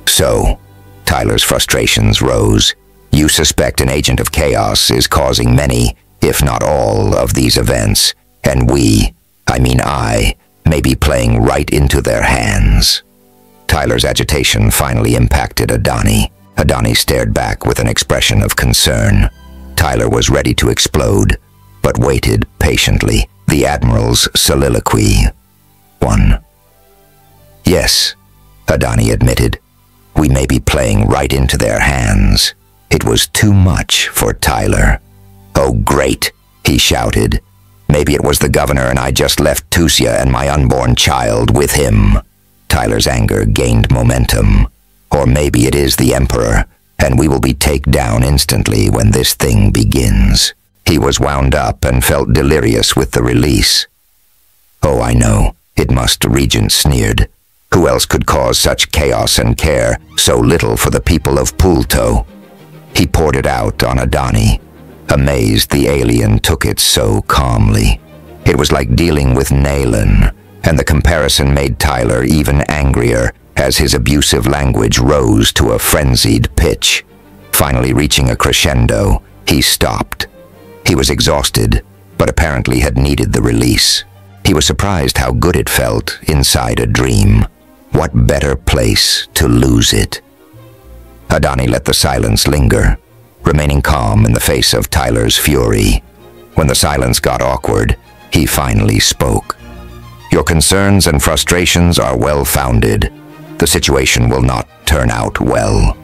"So," Tyler's frustrations rose, "you suspect an agent of chaos is causing many, if not all, of these events, and I, may be playing right into their hands." Tyler's agitation finally impacted Adani. Adani stared back with an expression of concern. Tyler was ready to explode, but waited patiently. The Admiral's soliloquy. "1. Yes," Adani admitted. "We may be playing right into their hands." It was too much for Tyler. "Oh, great," he shouted. "Maybe it was the governor and I just left Tusia and my unborn child with him." Tyler's anger gained momentum. "Or maybe it is the Emperor, and we will be taken down instantly when this thing begins." He was wound up and felt delirious with the release. "Oh, I know," it must, Regent sneered. "Who else could cause such chaos and care so little for the people of Pulto?" He poured it out on Adani. Amazed, the alien took it so calmly. It was like dealing with Naylan, and the comparison made Tyler even angrier as his abusive language rose to a frenzied pitch. Finally reaching a crescendo, he stopped. He was exhausted, but apparently had needed the release. He was surprised how good it felt inside a dream. What better place to lose it? Adani let the silence linger, remaining calm in the face of Tyler's fury. When the silence got awkward, he finally spoke. "Your concerns and frustrations are well-founded. The situation will not turn out well."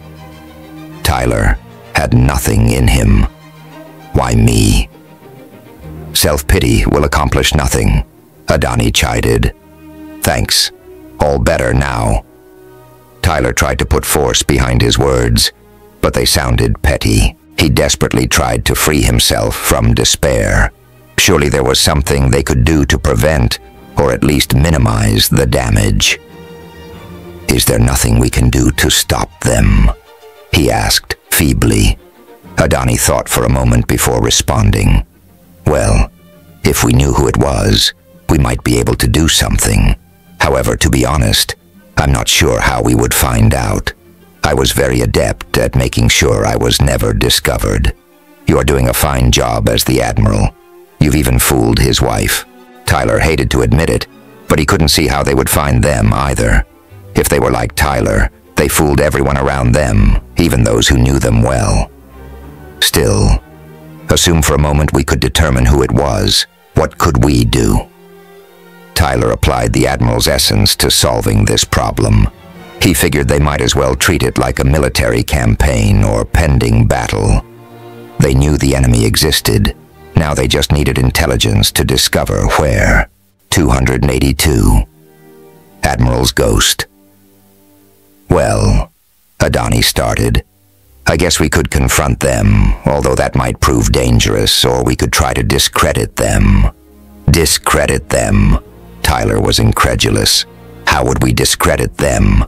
Tyler had nothing in him. "Why me?" "Self-pity will accomplish nothing," Adani chided. "Thanks. All better now." Tyler tried to put force behind his words, but they sounded petty. He desperately tried to free himself from despair. Surely there was something they could do to prevent, or at least minimize, the damage. "Is there nothing we can do to stop them?" he asked feebly. Adani thought for a moment before responding. "Well, if we knew who it was, we might be able to do something. However, to be honest, I'm not sure how we would find out. I was very adept at making sure I was never discovered. You're doing a fine job as the Admiral. You've even fooled his wife." Tyler hated to admit it, but he couldn't see how they would find them either. If they were like Tyler, they fooled everyone around them, even those who knew them well. "Still, assume for a moment we could determine who it was. What could we do?" Tyler applied the Admiral's essence to solving this problem. He figured they might as well treat it like a military campaign or pending battle. They knew the enemy existed. Now they just needed intelligence to discover where. 282. Admiral's Ghost. "Well," Adani started. "I guess we could confront them, although that might prove dangerous, or we could try to discredit them." "Discredit them?" Tyler was incredulous. "How would we discredit them?"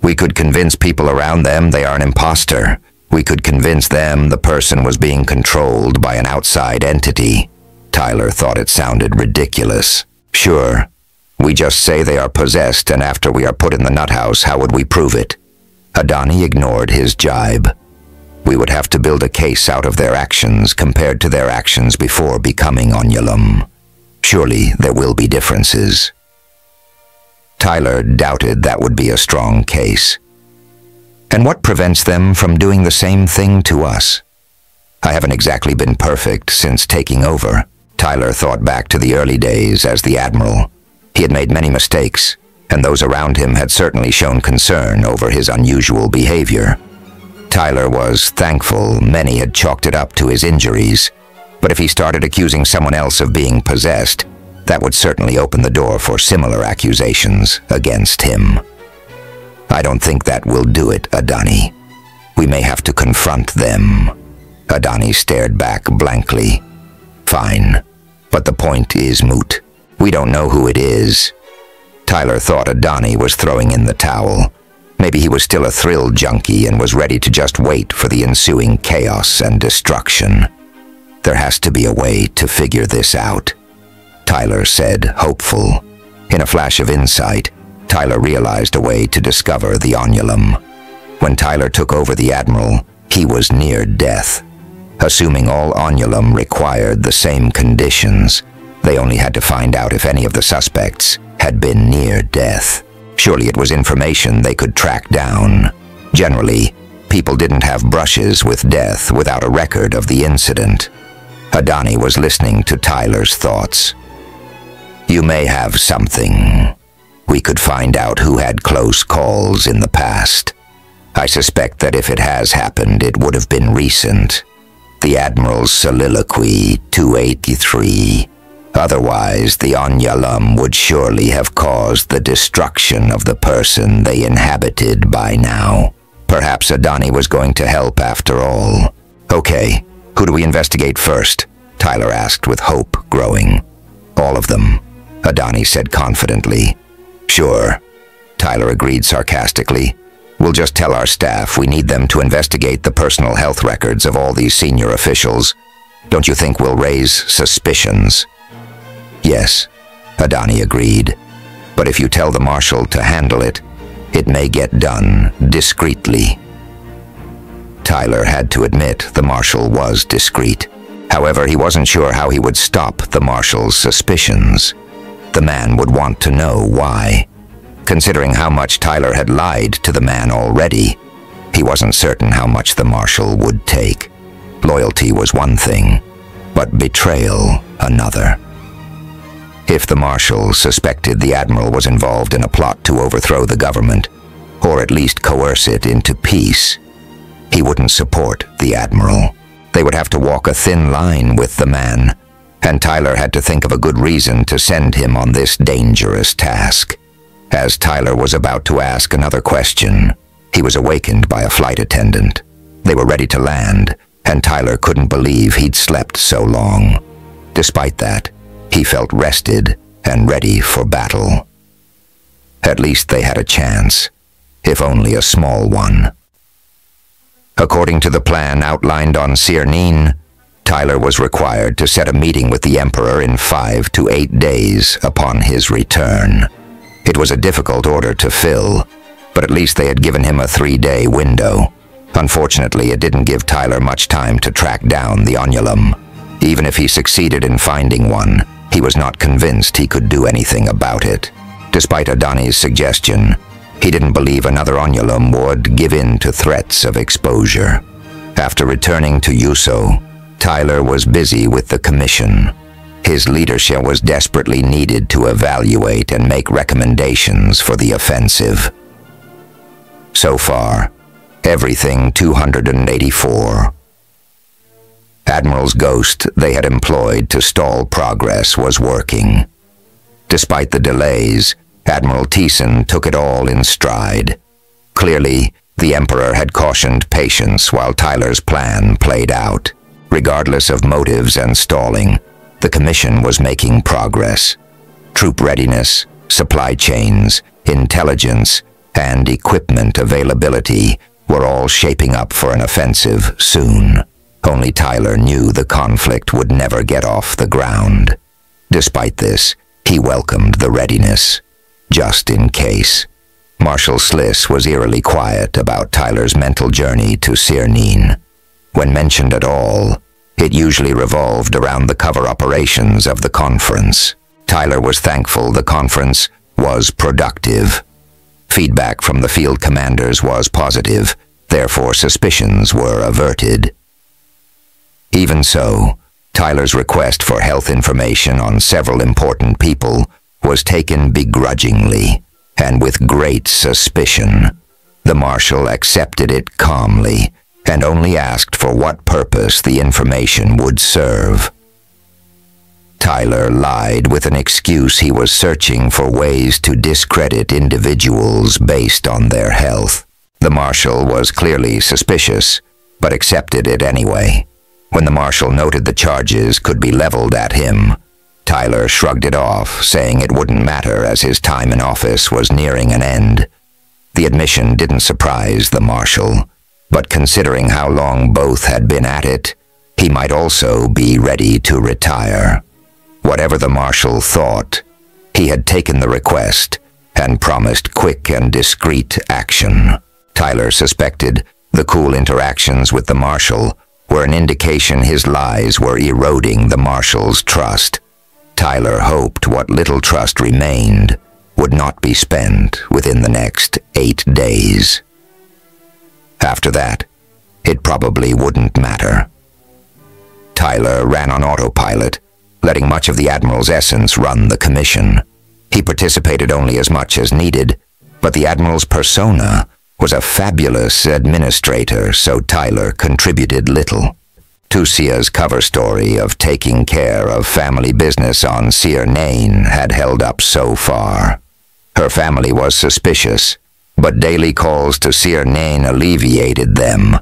"We could convince people around them they are an imposter. We could convince them the person was being controlled by an outside entity." Tyler thought it sounded ridiculous. "Sure. We just say they are possessed, and after we are put in the nut house, how would we prove it?" Adani ignored his jibe. "We would have to build a case out of their actions compared to their actions before becoming Onulum. Surely there will be differences." Tyler doubted that would be a strong case. "And what prevents them from doing the same thing to us? I haven't exactly been perfect since taking over." Tyler thought back to the early days as the Admiral. He had made many mistakes, and those around him had certainly shown concern over his unusual behavior. Tyler was thankful many had chalked it up to his injuries, but if he started accusing someone else of being possessed, that would certainly open the door for similar accusations against him. "I don't think that will do it, Adani. We may have to confront them." Adani stared back blankly. "Fine, but the point is moot. We don't know who it is." Tyler thought Adani was throwing in the towel. Maybe he was still a thrill junkie and was ready to just wait for the ensuing chaos and destruction. "There has to be a way to figure this out," Tyler said, hopeful. In a flash of insight, Tyler realized a way to discover the Onulum. When Tyler took over the Admiral, he was near death. Assuming all Onulum required the same conditions, they only had to find out if any of the suspects had been near death. Surely it was information they could track down. Generally, people didn't have brushes with death without a record of the incident. Adani was listening to Tyler's thoughts. "You may have something. We could find out who had close calls in the past. I suspect that if it has happened, it would have been recent. The Admiral's soliloquy, 283. Otherwise, the Onulum would surely have caused the destruction of the person they inhabited by now. Perhaps Adani was going to help after all." "Okay, who do we investigate first?" Tyler asked with hope growing. "All of them," Adani said confidently. "Sure," Tyler agreed sarcastically. "We'll just tell our staff we need them to investigate the personal health records of all these senior officials. Don't you think we'll raise suspicions?" "Yes," Adani agreed. "But if you tell the Marshal to handle it, it may get done discreetly." Tyler had to admit the Marshal was discreet. However, he wasn't sure how he would stop the Marshal's suspicions. The man would want to know why. Considering how much Tyler had lied to the man already, he wasn't certain how much the Marshal would take. Loyalty was one thing, but betrayal another. If the Marshal suspected the Admiral was involved in a plot to overthrow the government, or at least coerce it into peace, he wouldn't support the Admiral. They would have to walk a thin line with the man, and Tyler had to think of a good reason to send him on this dangerous task. As Tyler was about to ask another question, he was awakened by a flight attendant. They were ready to land, and Tyler couldn't believe he'd slept so long. Despite that, he felt rested and ready for battle. At least they had a chance, if only a small one. According to the plan outlined on Cyrnine, Tyler was required to set a meeting with the Emperor in 5 to 8 days upon his return. It was a difficult order to fill, but at least they had given him a 3-day window. Unfortunately, it didn't give Tyler much time to track down the Onulum. Even if he succeeded in finding one, he was not convinced he could do anything about it. Despite Adani's suggestion, he didn't believe another Onulum would give in to threats of exposure. After returning to Yuso, Tyler was busy with the commission. His leadership was desperately needed to evaluate and make recommendations for the offensive. So far, everything 284. Admiral's ghost they had employed to stall progress was working. Despite the delays, Admiral Thiessen took it all in stride. Clearly, The Emperor had cautioned patience while Tyler's plan played out. Regardless of motives and stalling, the Commission was making progress. Troop readiness, supply chains, intelligence, and equipment availability were all shaping up for an offensive soon. Only Tyler knew the conflict would never get off the ground. Despite this, he welcomed the readiness, just in case. Marshal Sliss was eerily quiet about Tyler's mental journey to Cyrnine. When mentioned at all, it usually revolved around the cover operations of the conference. Tyler was thankful the conference was productive. Feedback from the field commanders was positive, therefore suspicions were averted. Even so, Tyler's request for health information on several important people was taken begrudgingly and with great suspicion. The Marshal accepted it calmly and only asked for what purpose the information would serve. Tyler lied with an excuse he was searching for ways to discredit individuals based on their health. The Marshal was clearly suspicious, but accepted it anyway. When the Marshal noted the charges could be leveled at him, Tyler shrugged it off, saying it wouldn't matter as his time in office was nearing an end. The admission didn't surprise the Marshal, but considering how long both had been at it, he might also be ready to retire. Whatever the Marshal thought, he had taken the request and promised quick and discreet action. Tyler suspected the cool interactions with the Marshal were an indication his lies were eroding the Marshal's trust. Tyler hoped what little trust remained would not be spent within the next 8 days. After that, it probably wouldn't matter. Tyler ran on autopilot, letting much of the Admiral's essence run the Commission. He participated only as much as needed, but the Admiral's persona was a fabulous administrator, so Tyler contributed little. Tusia's cover story of taking care of family business on Cyrnine had held up so far. Her family was suspicious, but daily calls to Cyrnine alleviated them.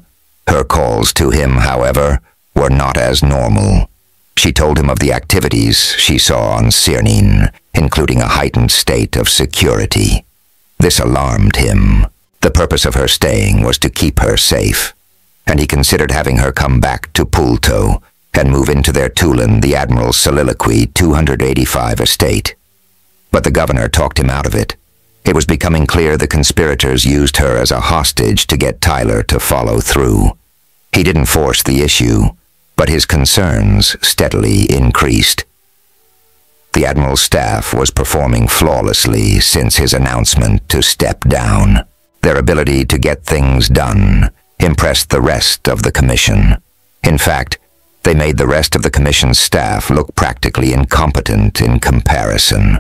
Her calls to him, however, were not as normal. She told him of the activities she saw on Cyrnine, including a heightened state of security. This alarmed him. The purpose of her staying was to keep her safe, and he considered having her come back to Pulto and move into their Tulan, the Admiral's Soliloquy 285 estate. But the governor talked him out of it. It was becoming clear the conspirators used her as a hostage to get Tyler to follow through. He didn't force the issue, but his concerns steadily increased. The Admiral's staff was performing flawlessly since his announcement to step down. Their ability to get things done impressed the rest of the Commission. In fact, they made the rest of the Commission's staff look practically incompetent in comparison.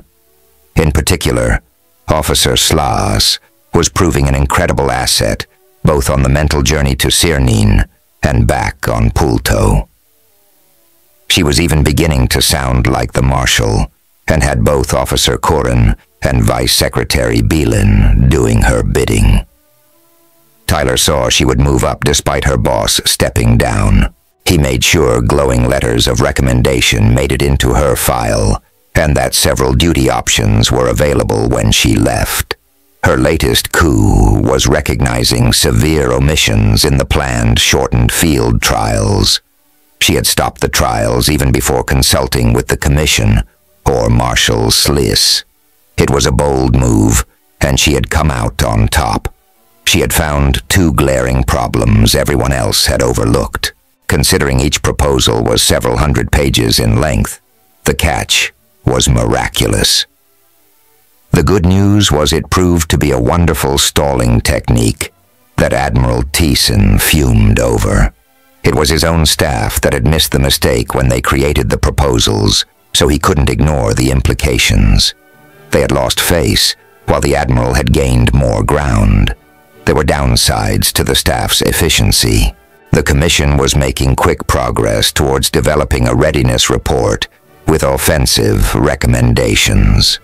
In particular, Officer Slaas was proving an incredible asset, both on the mental journey to Cyrnine and back on Pulto. She was even beginning to sound like the Marshal, and had both Officer Curran and Vice Secretary Belin doing her bidding. Tyler saw she would move up despite her boss stepping down. He made sure glowing letters of recommendation made it into her file, and that several duty options were available when she left. Her latest coup was recognizing severe omissions in the planned shortened field trials. She had stopped the trials even before consulting with the Commission, or Marshal Sliss. It was a bold move, and she had come out on top. She had found 2 glaring problems everyone else had overlooked. Considering each proposal was several hundred pages in length, the catch was miraculous. The good news was it proved to be a wonderful stalling technique that Admiral Thiessen fumed over. It was his own staff that had missed the mistake when they created the proposals, so he couldn't ignore the implications. They had lost face, while the Admiral had gained more ground. There were downsides to the staff's efficiency. The Commission was making quick progress towards developing a readiness report with offensive recommendations.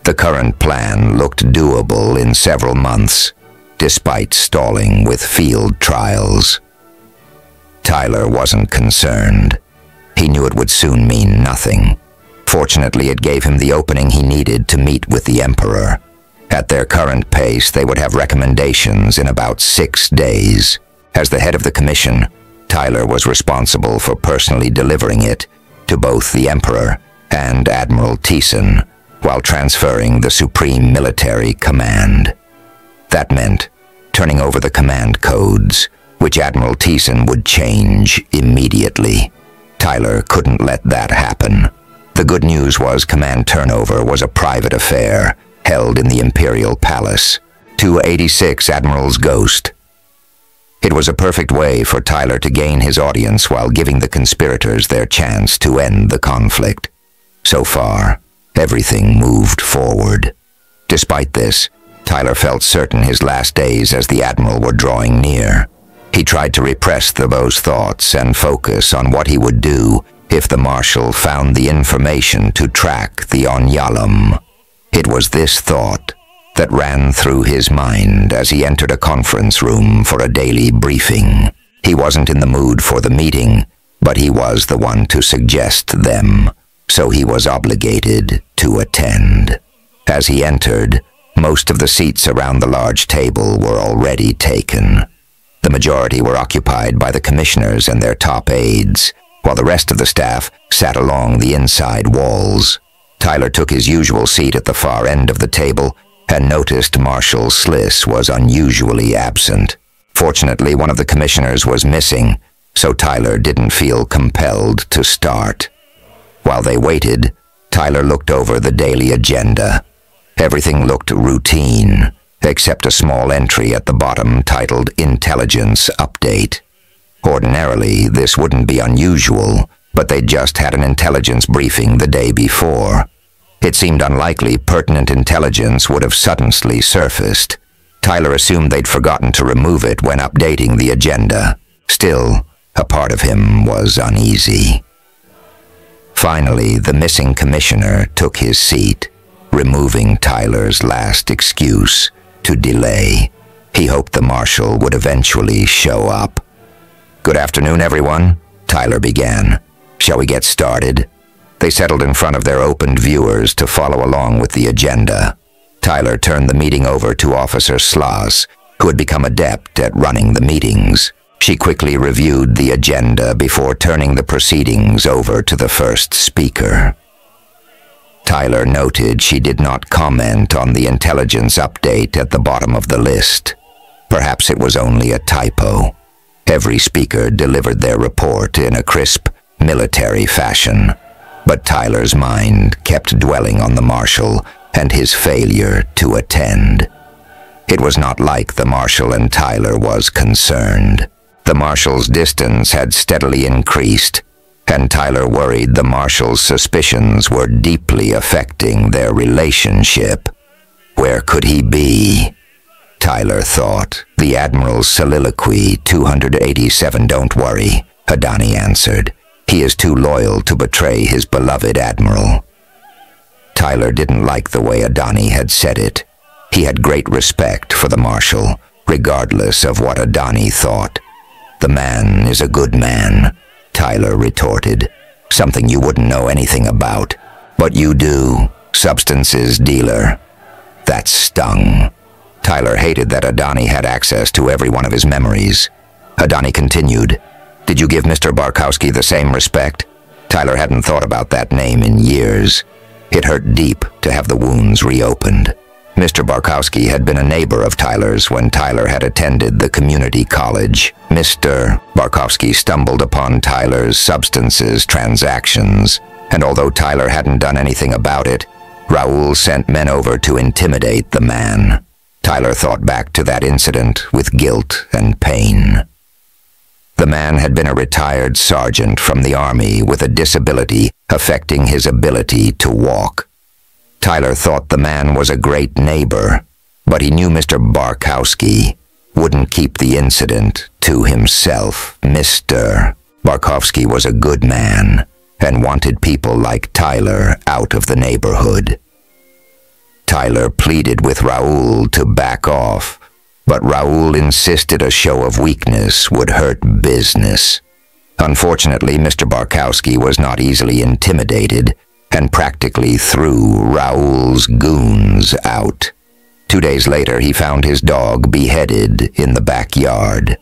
The current plan looked doable in several months, despite stalling with field trials. Tyler wasn't concerned. He knew it would soon mean nothing. Fortunately, it gave him the opening he needed to meet with the Emperor. At their current pace, they would have recommendations in about 6 days. As the head of the commission, Tyler was responsible for personally delivering it to both the Emperor and Admiral Thiessen, while transferring the Supreme Military Command. That meant turning over the command codes, which Admiral Thiessen would change immediately. Tyler couldn't let that happen. The good news was command turnover was a private affair held in the Imperial Palace. 286 Admiral's Ghost. It was a perfect way for Tyler to gain his audience while giving the conspirators their chance to end the conflict. So far, everything moved forward. Despite this, Tyler felt certain his last days as the Admiral were drawing near. He tried to repress those thoughts and focus on what he would do if the Marshal found the information to track the Onyalum. It was this thought that ran through his mind as he entered a conference room for a daily briefing. He wasn't in the mood for the meeting, but he was the one to suggest them, so he was obligated to attend. As he entered, most of the seats around the large table were already taken. The majority were occupied by the commissioners and their top aides, while the rest of the staff sat along the inside walls. Tyler took his usual seat at the far end of the table and noticed Marshal Sliss was unusually absent. Fortunately, one of the commissioners was missing, so Tyler didn't feel compelled to start. While they waited, Tyler looked over the daily agenda. Everything looked routine, except a small entry at the bottom titled Intelligence Update. Ordinarily, this wouldn't be unusual, but they'd just had an intelligence briefing the day before. It seemed unlikely pertinent intelligence would have suddenly surfaced. Tyler assumed they'd forgotten to remove it when updating the agenda. Still, a part of him was uneasy. Finally, the missing commissioner took his seat, removing Tyler's last excuse to delay. He hoped the Marshal would eventually show up. "Good afternoon, everyone," Tyler began. "Shall we get started?" They settled in front of their opened viewers to follow along with the agenda. Tyler turned the meeting over to Officer Sloss, who had become adept at running the meetings. She quickly reviewed the agenda before turning the proceedings over to the first speaker. Tyler noted she did not comment on the intelligence update at the bottom of the list. Perhaps it was only a typo. Every speaker delivered their report in a crisp, military fashion. But Tyler's mind kept dwelling on the Marshal and his failure to attend. It was not like the Marshal and Tyler was concerned. The Marshal's distance had steadily increased, and Tyler worried the Marshal's suspicions were deeply affecting their relationship. Where could he be? Tyler thought. The Admiral's soliloquy, 287. "Don't worry," Adani answered. "He is too loyal to betray his beloved Admiral." Tyler didn't like the way Adani had said it. He had great respect for the Marshal, regardless of what Adani thought. "The man is a good man," Tyler retorted. "Something you wouldn't know anything about. But you do. Substances dealer." That stung. Tyler hated that Adani had access to every one of his memories. Adani continued, "Did you give Mr. Barkowski the same respect?" Tyler hadn't thought about that name in years. It hurt deep to have the wounds reopened. Mr. Barkowski had been a neighbor of Tyler's when Tyler had attended the community college. Mr. Barkowski stumbled upon Tyler's substances transactions, and although Tyler hadn't done anything about it, Raoul sent men over to intimidate the man. Tyler thought back to that incident with guilt and pain. The man had been a retired sergeant from the army with a disability affecting his ability to walk. Tyler thought the man was a great neighbor, but he knew Mr. Barkowski wouldn't keep the incident to himself. Mr. Barkowski was a good man and wanted people like Tyler out of the neighborhood. Tyler pleaded with Raoul to back off, but Raoul insisted a show of weakness would hurt business. Unfortunately, Mr. Barkowski was not easily intimidated and practically threw Raoul's goons out. 2 days later, he found his dog beheaded in the backyard.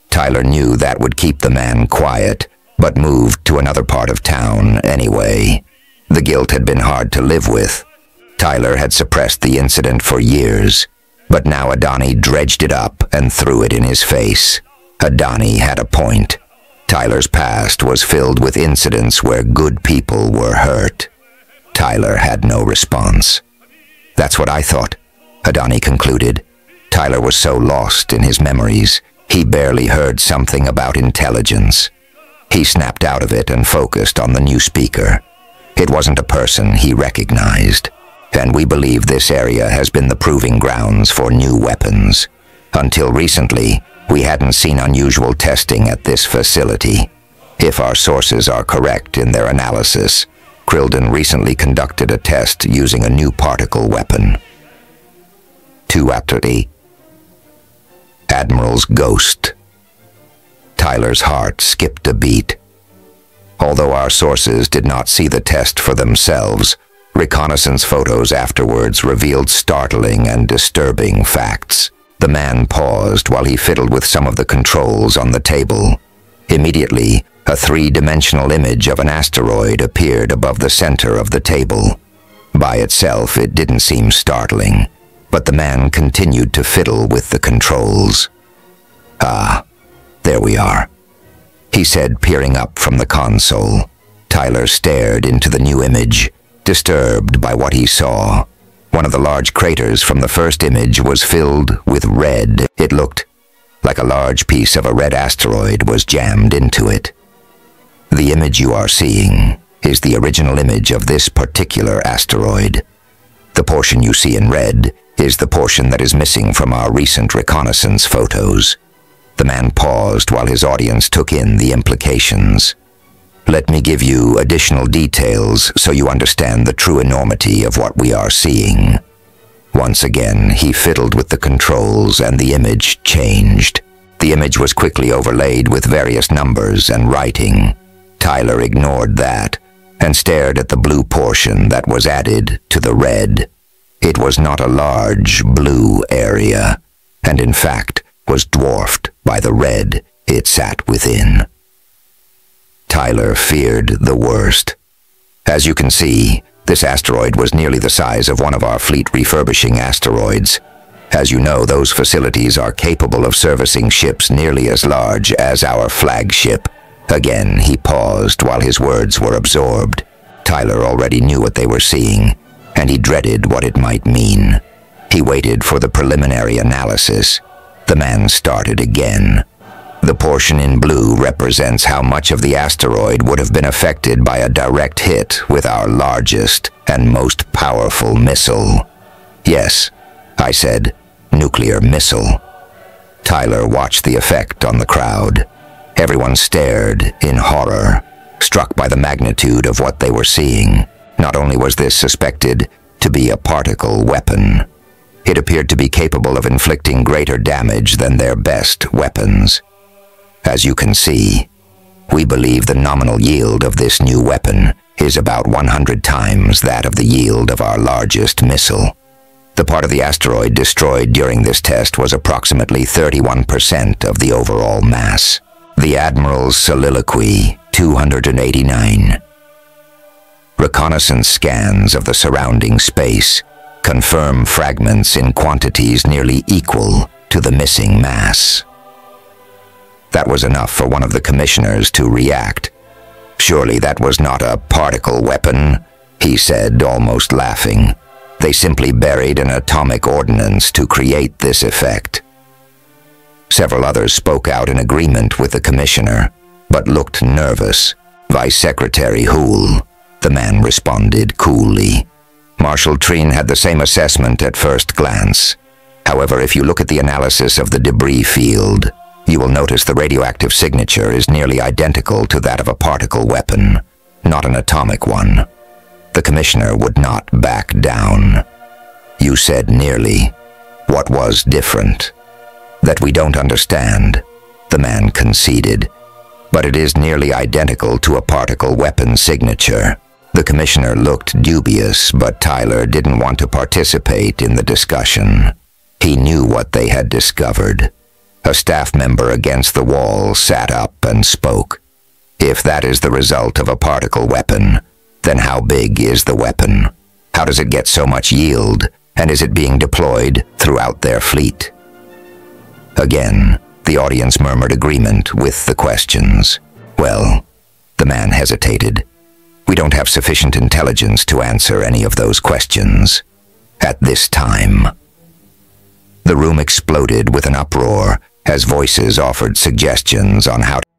Tyler knew that would keep the man quiet, but moved to another part of town anyway. The guilt had been hard to live with. Tyler had suppressed the incident for years, but now Adani dredged it up and threw it in his face. Adani had a point. Tyler's past was filled with incidents where good people were hurt. Tyler had no response. That's what I thought, Adani concluded. Tyler was so lost in his memories, he barely heard something about intelligence. He snapped out of it and focused on the new speaker. It wasn't a person he recognized, and we believe this area has been the proving grounds for new weapons. Until recently, we hadn't seen unusual testing at this facility. If our sources are correct in their analysis, Krilden recently conducted a test using a new particle weapon. 2:30. Admiral's Ghost. Tyler's heart skipped a beat. Although our sources did not see the test for themselves, reconnaissance photos afterwards revealed startling and disturbing facts. The man paused while he fiddled with some of the controls on the table. Immediately, a three-dimensional image of an asteroid appeared above the center of the table. By itself, it didn't seem startling, but the man continued to fiddle with the controls. "Ah, there we are," he said, peering up from the console. Tyler stared into the new image, disturbed by what he saw. One of the large craters from the first image was filled with red. It looked like a large piece of a red asteroid was jammed into it. The image you are seeing is the original image of this particular asteroid. The portion you see in red is the portion that is missing from our recent reconnaissance photos. The man paused while his audience took in the implications. Let me give you additional details so you understand the true enormity of what we are seeing. Once again, he fiddled with the controls and the image changed. The image was quickly overlaid with various numbers and writing. Tyler ignored that and stared at the blue portion that was added to the red. It was not a large blue area, and in fact was dwarfed by the red it sat within. Tyler feared the worst. As you can see, this asteroid was nearly the size of one of our fleet refurbishing asteroids. As you know, those facilities are capable of servicing ships nearly as large as our flagship. Again, he paused while his words were absorbed. Tyler already knew what they were seeing, and he dreaded what it might mean. He waited for the preliminary analysis. The man started again. The portion in blue represents how much of the asteroid would have been affected by a direct hit with our largest and most powerful missile. "Yes," I said, "nuclear missile." Tyler watched the effect on the crowd. Everyone stared in horror, struck by the magnitude of what they were seeing. Not only was this suspected to be a particle weapon, it appeared to be capable of inflicting greater damage than their best weapons. As you can see, we believe the nominal yield of this new weapon is about 100 times that of the yield of our largest missile. The part of the asteroid destroyed during this test was approximately 31% of the overall mass. The Admiral's Soliloquy, 289. Reconnaissance scans of the surrounding space confirm fragments in quantities nearly equal to the missing mass. That was enough for one of the commissioners to react. "Surely that was not a particle weapon," he said, almost laughing. "They simply buried an atomic ordnance to create this effect." Several others spoke out in agreement with the commissioner, but looked nervous. "Vice Secretary Hoole," the man responded coolly. "Marshal Treen had the same assessment at first glance. However, if you look at the analysis of the debris field, you will notice the radioactive signature is nearly identical to that of a particle weapon, not an atomic one." The commissioner would not back down. "You said nearly. What was different?" "That we don't understand," the man conceded. "But it is nearly identical to a particle weapon signature." The commissioner looked dubious, but Tyler didn't want to participate in the discussion. He knew what they had discovered. A staff member against the wall sat up and spoke. "If that is the result of a particle weapon, then how big is the weapon? How does it get so much yield, and is it being deployed throughout their fleet?" Again, the audience murmured agreement with the questions. "Well," the man hesitated, "we don't have sufficient intelligence to answer any of those questions at this time." The room exploded with an uproar as voices offered suggestions on how to